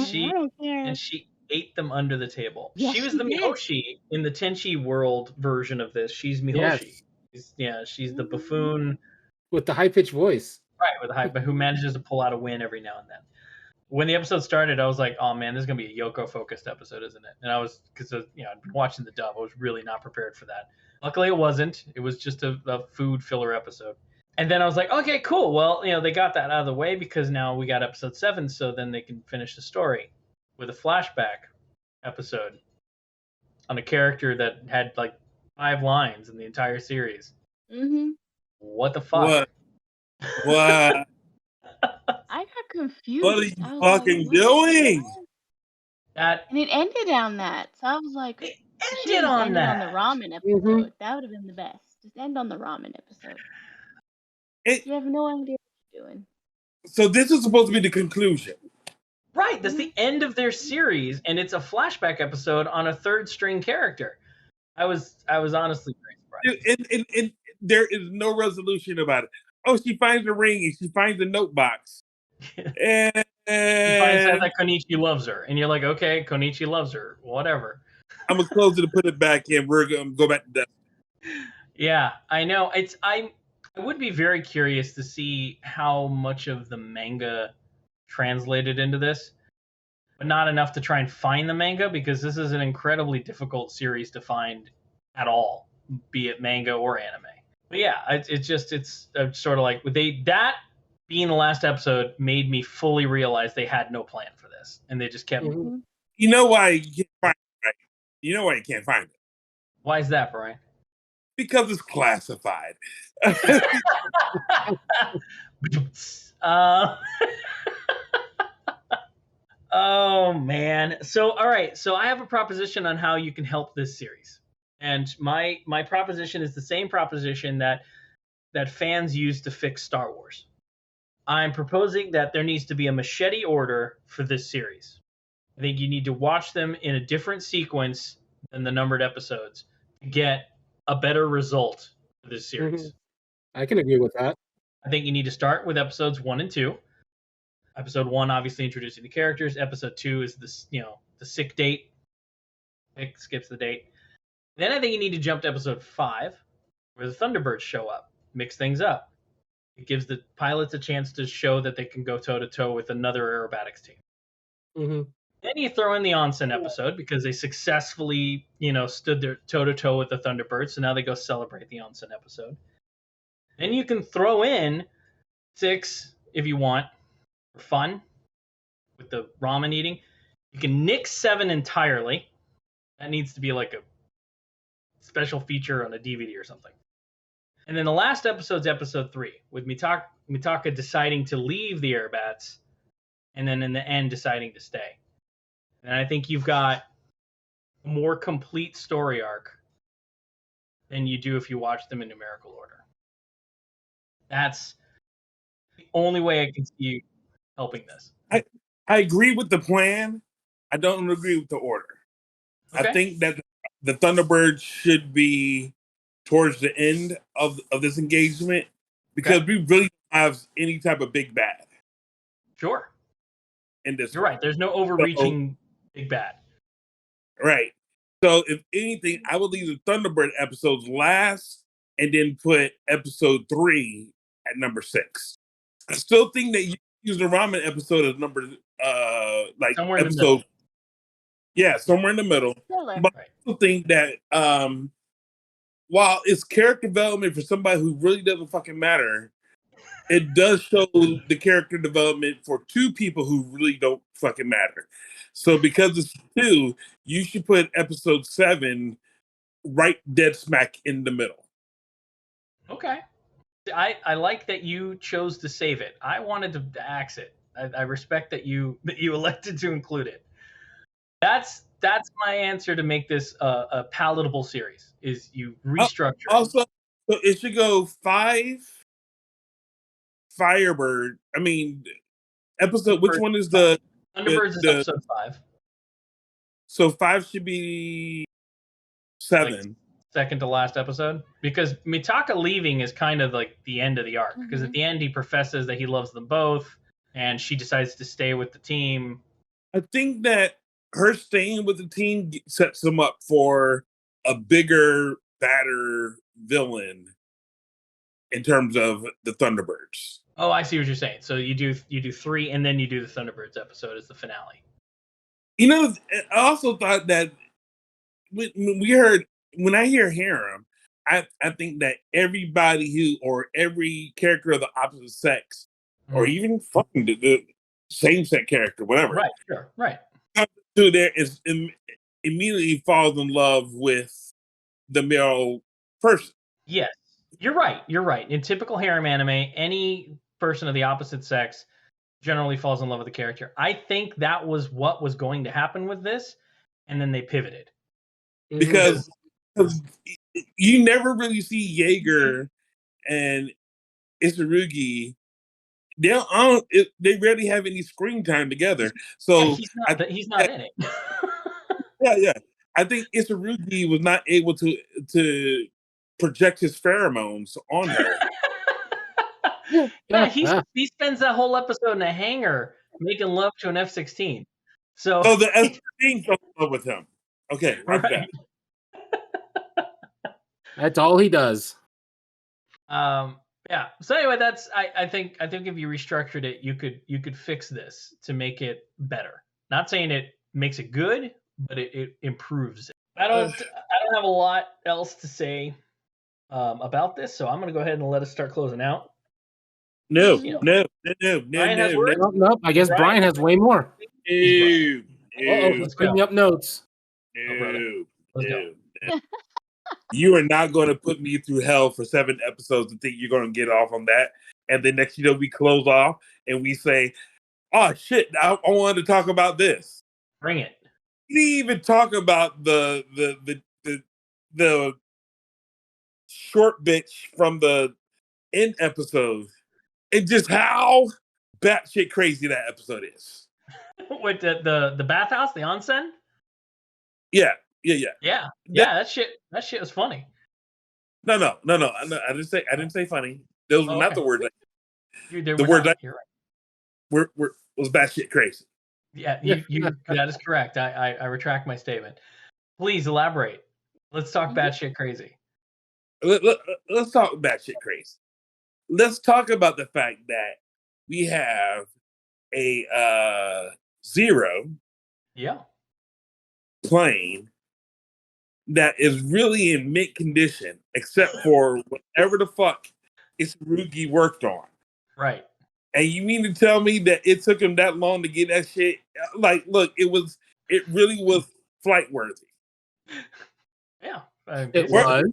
She I don't care. she ate them under the table. Yes, She was she the did. Mihoshi in the Tenchi World version of this. She's Mihoshi. Yes. She's the buffoon, With the high pitched voice. right, with a hype, but who manages to pull out a win every now and then. When the episode started, I was like, "Oh man, this is gonna be a Yoko focused episode, isn't it?" And I was, because I'd been watching the dub, I was really not prepared for that. Luckily, it wasn't. It was just a food filler episode. And then I was like, "Okay, cool. Well, they got that out of the way because now we got episode 7, so then they can finish the story with a flashback episode on a character that had like 5 lines in the entire series." What the fuck? What? I got confused. What are you fucking doing? That And it ended on that, so I was like, it should ended have on ended on that. the ramen episode. That would have been the best. Just end on the ramen episode. You have no idea what you're doing. So this is supposed to be the conclusion. Right, that's the end of their series, and it's a flashback episode on a third string character. I was honestly very surprised. And there is no resolution about it. Oh, she finds a ring and she finds a note box. And She finds out that Konichi loves her, and you're like, okay, Konichi loves her, whatever. I'm gonna close it and put it back in. We're gonna go back to that. Yeah, I know. I would be very curious to see how much of the manga translated into this, but not enough to try and find the manga, because this is an incredibly difficult series to find at all, be it manga or anime. But yeah, it's sort of like that being the last episode made me fully realize they had no plan for this, and they just kept. You know why you can't find it, right? You know why you can't find it? Why is that, Brian? Because it's classified. Oh man. So all right. So I have a proposition on how you can help this series, and my proposition is the same proposition that fans use to fix Star Wars. I'm proposing that there needs to be a machete order for this series. I think you need to watch them in a different sequence than the numbered episodes to get a better result for this series. I can agree with that. I think you need to start with episodes 1 and 2. Episode 1, obviously introducing the characters. Episode 2 is the sick date. It skips the date. Then I think you need to jump to episode 5, where the Thunderbirds show up, mix things up. It gives the pilots a chance to show that they can go toe-to-toe with another aerobatics team. Then you throw in the onsen episode, because they successfully, stood their toe-to-toe with the Thunderbirds, so now they go celebrate the onsen episode. Then you can throw in 6, if you want, for fun, with the ramen eating. You can nix 7 entirely. That needs to be like a special feature on a DVD or something. And then the last episode's episode 3, with Mitaka deciding to leave the Airbats, and then in the end deciding to stay. And I think you've got a more complete story arc than you do if you watch them in numerical order. That's the only way I can see you helping this. I agree with the plan. I don't agree with the order. Okay. I think that the Thunderbirds should be towards the end of this engagement because we really don't have any type of big bad. Sure. In this, you're right. There's no overreaching big bad. Right. So if anything, I would leave the Thunderbird episodes last and then put episode 3 at number 6. I still think that you use the ramen episode as number like somewhere episode. In the middle. Yeah, somewhere in the middle. But I still think that while it's character development for somebody who really doesn't fucking matter, it does show the character development for 2 people who really don't fucking matter. So because it's 2, you should put episode 7 right dead smack in the middle. Okay. I like that you chose to save it. I wanted to axe it. I respect that you elected to include it. That's my answer to make this a palatable series. Is you restructure. Also, so it should go 5 Firebird. I mean, episode. Which one is the Thunderbirds? Is episode 5. So 5 should be 7. Like second to last episode, because Mitaka leaving is kind of like the end of the arc. Because at the end he professes that he loves them both, and she decides to stay with the team. I think that her staying with the team sets them up for a bigger, badder villain in terms of the Thunderbirds. Oh, I see what you're saying. So you do 3, and then you do the Thunderbirds episode as the finale. You know, I also thought that when I hear harem, I think that everybody or every character of the opposite sex, or even fucking the same sex character, whatever. Right, sure, right. To there is immediately falls in love with the male person. Yes, you're right. You're right. In typical harem anime, any person of the opposite sex generally falls in love with the character. I think that was what was going to happen with this, and then they pivoted. Because you never really see Jaeger and Isurugi. They rarely have any screen time together. So yeah, he's not in it. Yeah. I think Isurugi was not able to project his pheromones on her. Yeah, he spends that whole episode in a hangar making love to an F-16. So the F-16 fell in love with him. Okay, right. That. That's all he does. Yeah. So anyway, I think if you restructured it, you could fix this to make it better. Not saying it makes it good, but it improves it. I don't have a lot else to say about this, so I'm gonna go ahead and let us start closing out. No. I guess Brian has way more. Let's bring up notes. Let's go. You are not going to put me through hell for 7 episodes to think you're going to get off on that. And then next, we close off and we say, oh, shit, I wanted to talk about this. Bring it. We didn't even talk about the short bitch from the end episode and just how batshit crazy that episode is. With the bathhouse, the onsen? Yeah. That shit was funny. No. I didn't say funny. Those were not the words. The word you're right. Was batshit crazy. Yeah, you that is correct. I retract my statement. Please elaborate. Let's talk batshit crazy. Let's talk batshit crazy. Let's talk about the fact that we have a Zero plane that is really in mint condition, except for whatever the fuck Isurugi worked on. Right. And you mean to tell me that it took him that long to get that shit? Like, look, it really was flight worthy. Yeah. It was.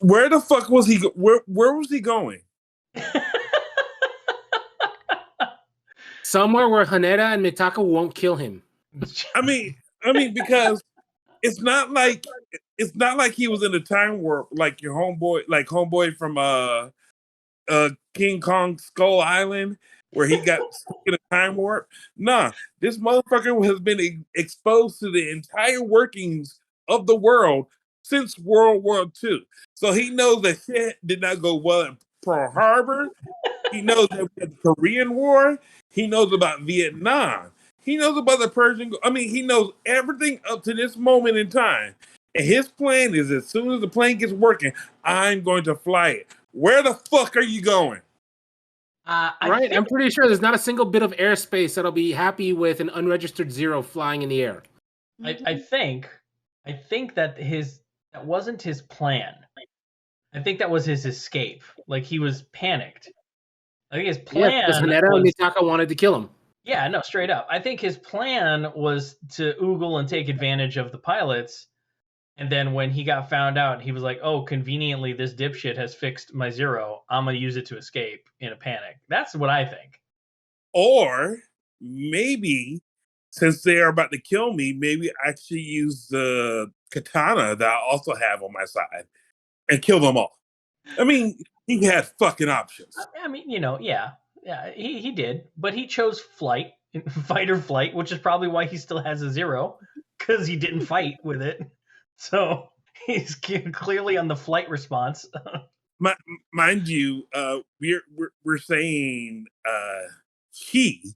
Where the fuck was he? Where was he going? Somewhere where Haneda and Mitaka won't kill him. I mean, because it's not like he was in a time warp like your homeboy from King Kong Skull Island where he got stuck in a time warp. Nah, this motherfucker has been exposed to the entire workings of the world since World War II. So he knows that shit did not go well at Pearl Harbor. He knows that we had the Korean War. He knows about Vietnam. He knows about the Persian. I mean, he knows everything up to this moment in time. And his plan is as soon as the plane gets working, I'm going to fly it. Where the fuck are you going? I'm pretty sure there's not a single bit of airspace that'll be happy with an unregistered zero flying in the air. I think that that wasn't his plan. I think that was his escape. Like he was panicked. I think his plan because Haneda and Mitaka wanted to kill him. Yeah, no, straight up. I think his plan was to oogle and take advantage of the pilots. And then when he got found out, he was like, oh, conveniently, this dipshit has fixed my zero. I'm going to use it to escape in a panic. That's what I think. Or maybe since they are about to kill me, maybe I actually use the katana that I also have on my side and kill them all. I mean, he had fucking options. I mean, yeah, he did. But he chose fight or flight, which is probably why he still has a zero, because he didn't fight with it. So he's clearly on the flight response. Mind you, we're saying he,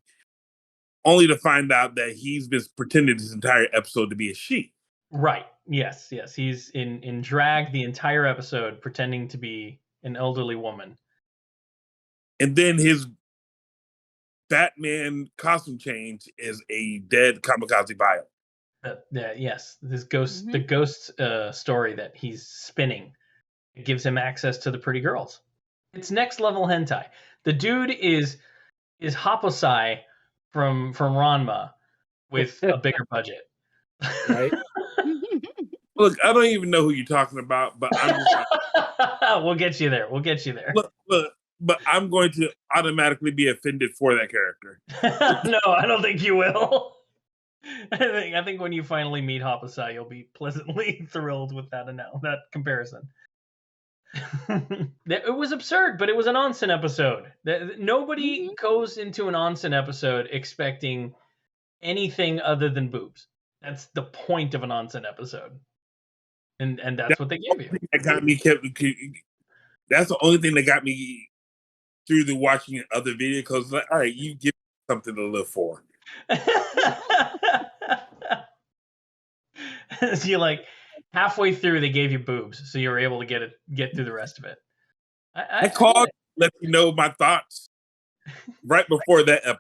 only to find out that he's been pretending this entire episode to be a she. Right. Yes. He's in drag the entire episode, pretending to be an elderly woman. And then his Batman costume change is a dead kamikaze pilot. Yes, this ghost, the ghost story that he's spinning, it gives him access to the pretty girls. It's next level hentai. The dude is Happosai from Ranma with a bigger budget. Right. Look, I don't even know who you're talking about, but I'm just We'll get you there. Look, but I'm going to automatically be offended for that character. No, I don't think you will. I think when you finally meet Happosai, you'll be pleasantly thrilled with that comparison. It was absurd, but it was an onsen episode. Nobody goes into an onsen episode expecting anything other than boobs. That's the point of an onsen episode, and that's what they gave you. That got me that's the only thing that got me through the watching other videos. Because like, all right, you give me something to live for. So you're like halfway through, they gave you boobs, so you were able to get through the rest of it. I called, let you know my thoughts right before that episode.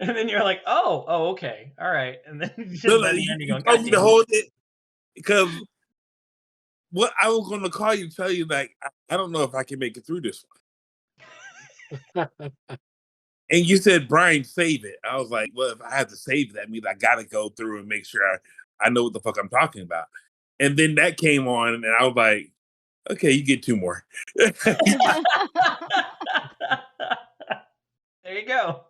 And then you're like, oh, okay, all right. And then just by the end, you're going, to hold it because what I was going to call you, tell you, like, I don't know if I can make it through this one. And you said, Brian, save it. I was like, well, if I have to save it, that means I got to go through and make sure I know what the fuck I'm talking about. And then that came on, and I was like, okay, you get 2 more. There you go.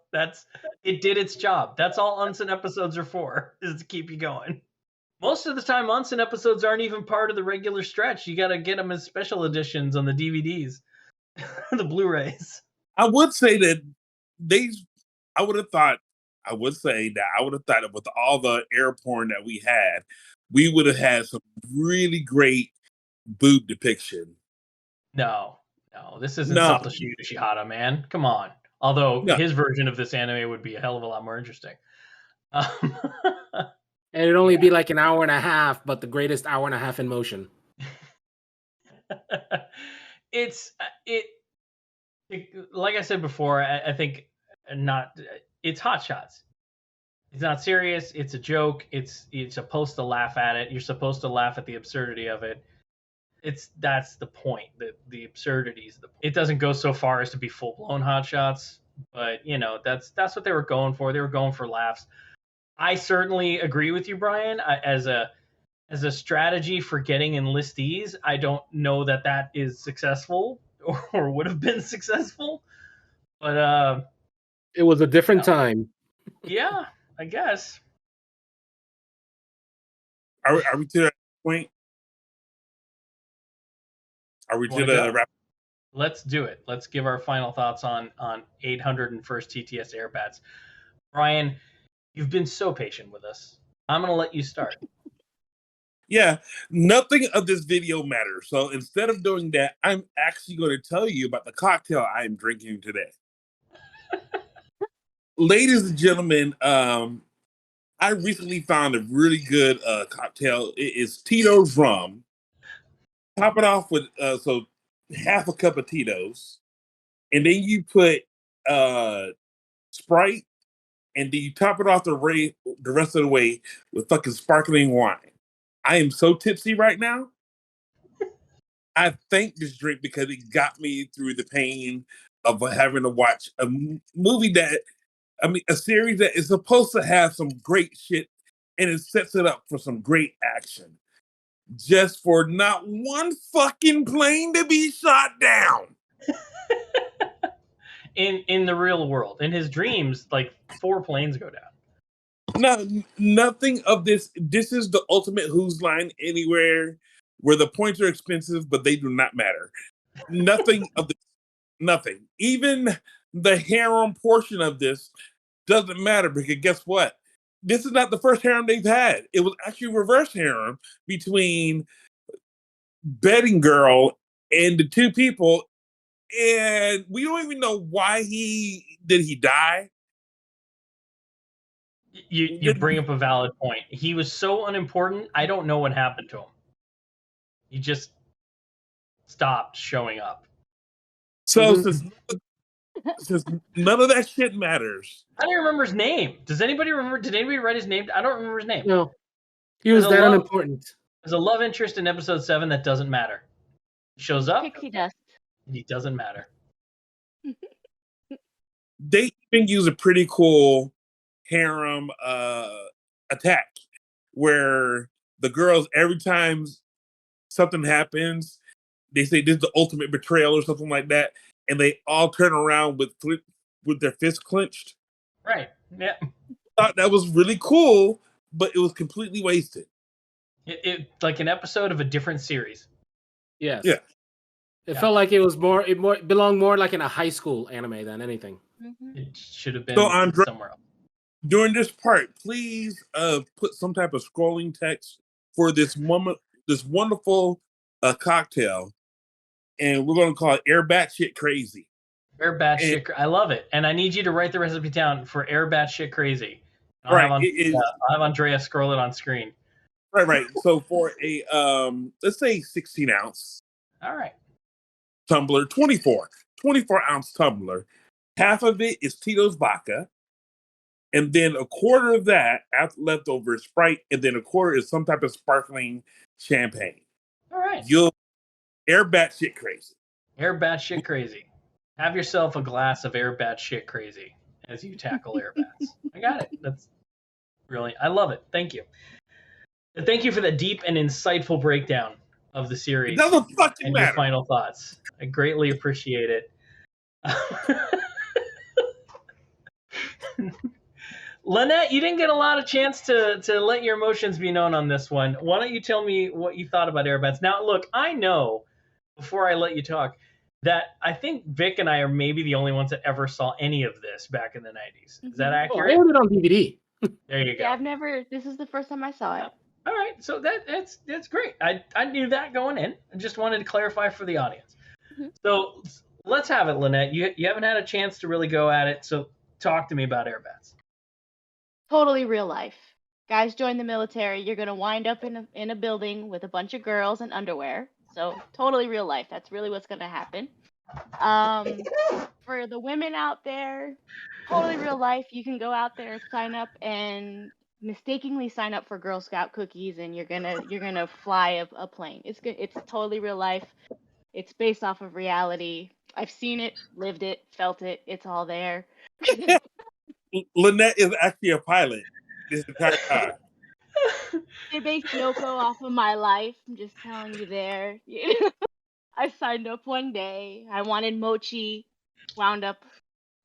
It did its job. That's all onsen episodes are for, is to keep you going. Most of the time, onsen episodes aren't even part of the regular stretch. You got to get them as special editions on the DVDs, the Blu-rays. I would say that I would say that with all the air porn that we had, we would have had some really great boob depiction. No, this isn't Satoshi Yoshihara, man. Come on. Although his version of this anime would be a hell of a lot more interesting. And it'd only be like an hour and a half, but the greatest hour and a half in motion. It's like I said before, I think it's hot shots. It's not serious. It's a joke. You're supposed to laugh at it. You're supposed to laugh at the absurdity of it. That's the point. The absurdities. It doesn't go so far as to be full blown hot shots, but that's what they were going for. They were going for laughs. I certainly agree with you, Brian. As a strategy for getting enlistees, I don't know that is successful or would have been successful, but it was a different time. Yeah, I guess. Are we to that point? Are we Wanna gonna go? wrap? Let's do it. Let's give our final thoughts on 801st TTS Airbats. Brian, you've been so patient with us. I'm going to let you start. Yeah, nothing of this video matters. So instead of doing that, I'm actually going to tell you about the cocktail I am drinking today. Ladies and gentlemen, I recently found a really good cocktail. It is Tito's rum. Top it off with so half a cup of Tito's, and then you put Sprite, and then you top it off the rest of the way with fucking sparkling wine. I am so tipsy right now. I thank this drink because it got me through the pain of having to watch a movie a series that is supposed to have some great shit, and it sets it up for some great action. Just for not one fucking plane to be shot down. In the real world, in his dreams, like 4 planes go down. No, nothing of this. This is the ultimate Who's Line Anywhere, where the points are expensive, but they do not matter. Nothing of this. Nothing. Even the harem portion of this doesn't matter because guess what? This is not the first harem they've had. It was actually reverse harem between Betting Girl and the two people, and we don't even know why he died. You bring up a valid point. He was so unimportant. I don't know what happened to him. He just stopped showing up. So since none of that shit matters, I don't remember his name. Does anybody remember? Did anybody write his name? I don't remember his name. No, he was that unimportant. There's a love interest in episode 7 that doesn't matter. He shows up. Pixie dust. He doesn't matter. they even use a pretty cool harem attack where the girls, every time something happens, they say this is the ultimate betrayal or something like that, and they all turn around with their fists clenched. Right. Yeah. I thought that was really cool, but it was completely wasted. It like an episode of a different series. Yes. Yeah. It felt like it was more. It belonged more like in a high school anime than anything. Mm-hmm. It should have been So, Andre, somewhere else. During this part, please put some type of scrolling text for this wonderful cocktail, and we're going to call it Airbat Shit Crazy. Airbat Shit. I love it, and I need you to write the recipe down for Airbat Shit Crazy. I'll have Andrea scroll it on screen. Right. So for a let's say 16 ounce. All right. Tumbler, 24 ounce tumbler. Half of it is Tito's vodka. And then a quarter of that leftover is Sprite. And then a quarter is some type of sparkling champagne. All right. You'll Airbat Shit Crazy. Airbat Shit Crazy. Have yourself a glass of Airbat Shit Crazy as you tackle Airbats. I got it. That's really, I love it. Thank you. And thank you for the deep and insightful breakdown of the series. It doesn't fucking and matter. Your final thoughts. I greatly appreciate it. Lynette, you didn't get a lot of chance to let your emotions be known on this one. Why don't you tell me what you thought about Airbats? Now, look, I know, before I let you talk, that I think Vic and I are maybe the only ones that ever saw any of this back in the 90s. Is that accurate? I owned it on DVD. There you go. Yeah, this is the first time I saw it. All right, so that's great. I knew that going in. I just wanted to clarify for the audience. Mm-hmm. So let's have it, Lynette. You haven't had a chance to really go at it, so talk to me about Airbats. Totally real life. Guys join the military. You're gonna wind up in a building with a bunch of girls in underwear. So totally real life. That's really what's gonna happen. For the women out there, totally real life. You can go out there, sign up, and mistakenly sign up for Girl Scout cookies, and you're gonna fly a plane. It's totally real life. It's based off of reality. I've seen it, lived it, felt it. It's all there. Lynette is actually a pilot this entire time. They based Yoko off of my life. I'm just telling you there. I signed up one day. I wanted mochi, wound up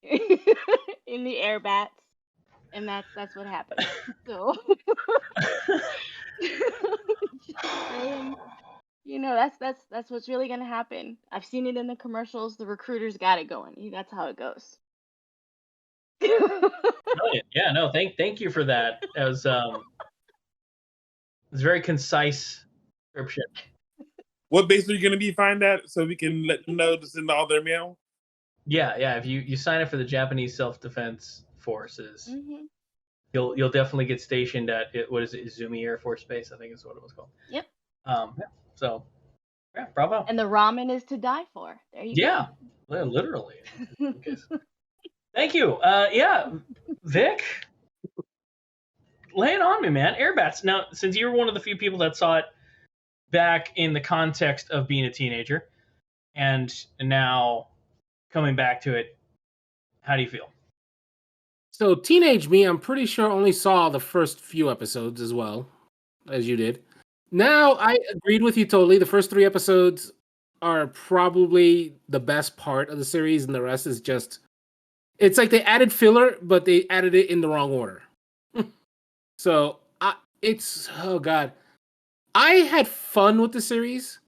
in the Airbats, and that's what happened. So, just saying. You know, that's what's really gonna happen. I've seen it in the commercials. The recruiters got it going. That's how it goes. Brilliant. Yeah, no, thank you for that. It was very concise description. What base are you going to be find at so we can let them know to send all their mail? Yeah. If you sign up for the Japanese Self-Defense Forces, Mhm. you'll definitely get stationed at what is it, Izumi Air Force Base, I think is what it was called. Yep. Yeah, so yeah, bravo. And the ramen is to die for. There you Yeah, literally. In some cases. Thank you. Yeah, Vic, lay it on me, man. Airbats. Now, since you were one of the few people that saw it back in the context of being a teenager, and now coming back to it, how do you feel? So teenage me, I'm pretty sure only saw the first few episodes as well as you did. Now I agreed with you totally. The first 3 episodes are probably the best part of the series, and the rest is just it's like they added filler, but they added it in the wrong order. So it's oh god. I had fun with the series.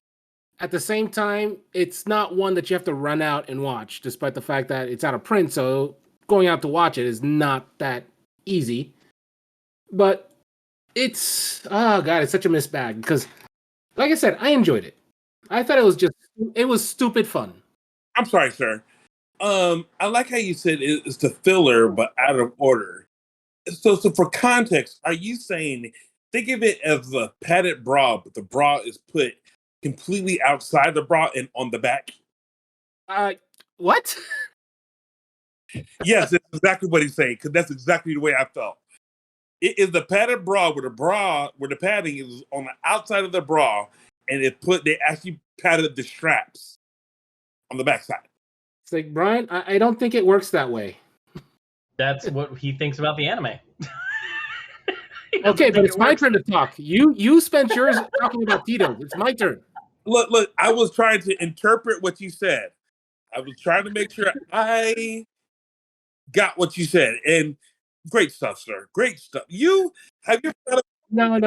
At the same time, it's not one that you have to run out and watch, despite the fact that it's out of print. So going out to watch it is not that easy. But it's oh god, it's such a mixed bag because, like I said, I enjoyed it. I thought it was stupid fun. I'm sorry, sir. I like how you said it's the filler, but out of order. So for context, are you saying think of it as a padded bra, but the bra is put completely outside the bra and on the back? What? Yes, that's exactly what he's saying, because that's exactly the way I felt. It is the padded bra where the padding is on the outside of the bra, and they actually padded the straps on the backside. It's like, Brian, I don't think it works that way. That's what he thinks about the anime. Okay, but it's my turn to talk. You spent yours talking about Tito. It's my turn. Look, I was trying to interpret what you said. I was trying to make sure I got what you said. And great stuff, sir. Great stuff. You have you No. I'm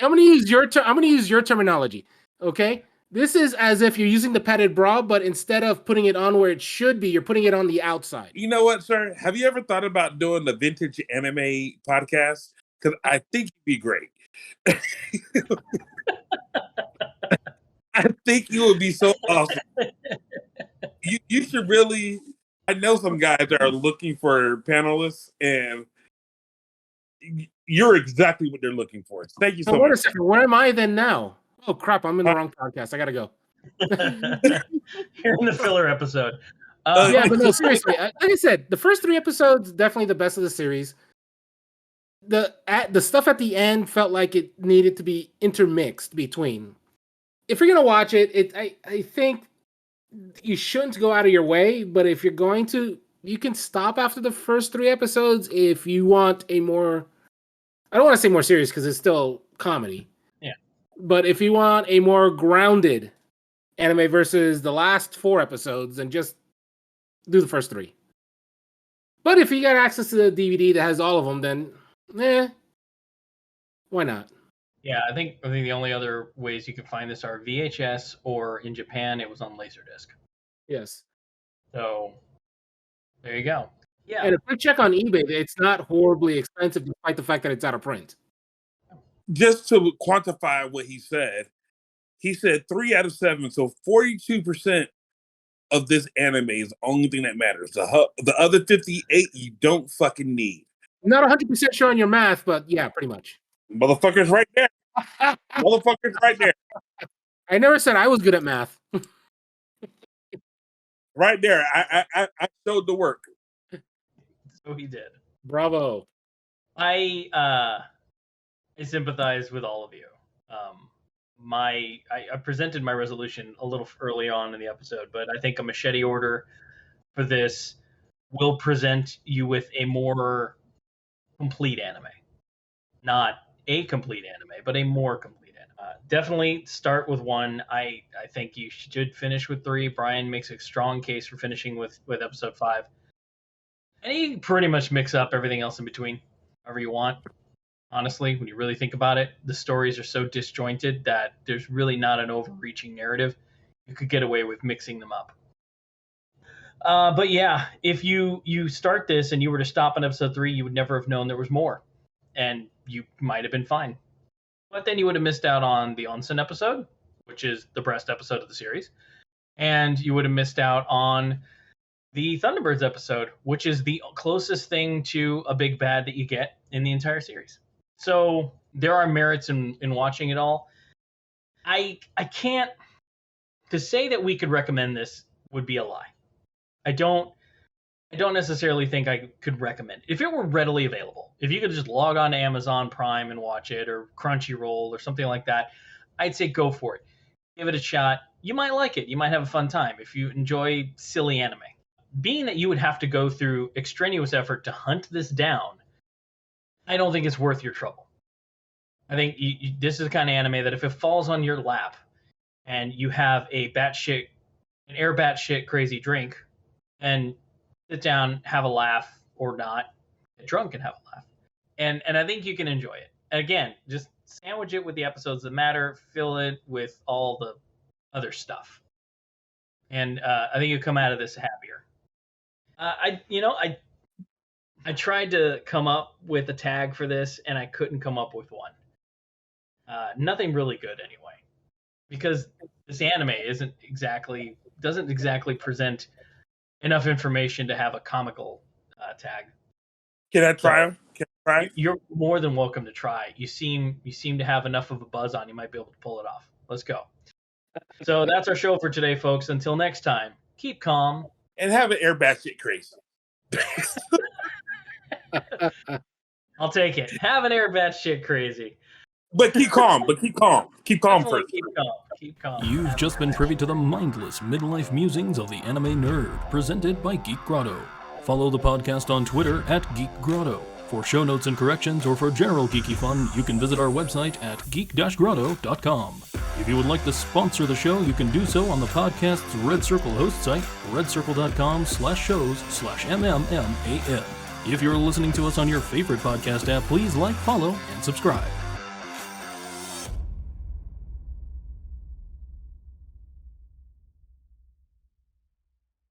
gonna use your I'm gonna use your terminology. Okay? This is as if you're using the padded bra, but instead of putting it on where it should be, you're putting it on the outside. You know what, sir? Have you ever thought about doing the vintage anime podcast? Because I think you'd be great. I think you would be so awesome. You should really. I know some guys that are looking for panelists, and you're exactly what they're looking for. Thank you so wait much. a second. Where am I then now? Oh crap! I'm in the wrong podcast. I gotta go. You're in the filler episode. Yeah, but no, seriously. Like I said, the first 3 episodes definitely the best of the series. The stuff at the end felt like it needed to be intermixed between. If you're gonna watch it, I think you shouldn't go out of your way. But if you're going to, you can stop after the first 3 episodes if you want a more. I don't want to say more serious because it's still comedy. Yeah. But if you want a more grounded anime versus the last 4 episodes, then just do the first 3. But if you got access to the DVD that has all of them, then why not? Yeah, I think the only other ways you can find this are VHS, or in Japan it was on Laserdisc. Yes. So there you go. Yeah. And if you check on eBay, it's not horribly expensive despite the fact that it's out of print. Just to quantify what he said 3 out of 7, so 42% of this anime is the only thing that matters. The other 58 you don't fucking need. I'm not 100% sure on your math, but yeah, pretty much. Motherfuckers right there. Motherfuckers right there. I never said I was good at math. Right there. I showed the work. So he did. Bravo. I sympathize with all of you. I presented my resolution a little early on in the episode, but I think a machete order for this will present you with a more complete anime. Not a complete anime, but a more complete anime. Definitely start with 1. I think you should finish with 3. Brian makes a strong case for finishing with episode 5. And you pretty much mix up everything else in between, however you want. Honestly, when you really think about it, the stories are so disjointed that there's really not an overreaching narrative. You could get away with mixing them up. But yeah, if you start this and you were to stop in episode 3, you would never have known there was more, and you might have been fine. But then you would have missed out on the Onsen episode, which is the best episode of the series, and you would have missed out on the Thunderbirds episode, which is the closest thing to a big bad that you get in the entire series. So there are merits in watching it all. I can't, to say that we could recommend this would be a lie. I don't necessarily think I could recommend it. If it were readily available, if you could just log on to Amazon Prime and watch it, or Crunchyroll or something like that, I'd say go for it. Give it a shot. You might like it. You might have a fun time if you enjoy silly anime. Being that you would have to go through extraneous effort to hunt this down, I don't think it's worth your trouble. I think this is the kind of anime that if it falls on your lap and you have an air shit crazy drink, and sit down, have a laugh, or not, get drunk and have a laugh. And I think you can enjoy it. And again, just sandwich it with the episodes that matter, fill it with all the other stuff. And I think you come out of this happier. I tried to come up with a tag for this, and I couldn't come up with one. Nothing really good anyway, because this anime doesn't exactly present enough information to have a comical tag. Can I try? You're more than welcome to try. You seem to have enough of a buzz on. You might be able to pull it off. Let's go. So that's our show for today, folks. Until next time, keep calm and have an Airbats shit crazy. I'll take it. Have an Airbats shit crazy. But keep calm. Keep calm first. Keep calm. You've just been privy to the mindless midlife musings of the anime nerd, presented by Geek Grotto. Follow the podcast on Twitter at Geek Grotto. For show notes and corrections, or for general geeky fun, you can visit our website at geek-grotto.com. If you would like to sponsor the show, you can do so on the podcast's Red Circle host site, redcircle.com/shows/MMMAN. If you're listening to us on your favorite podcast app, please like, follow, and subscribe.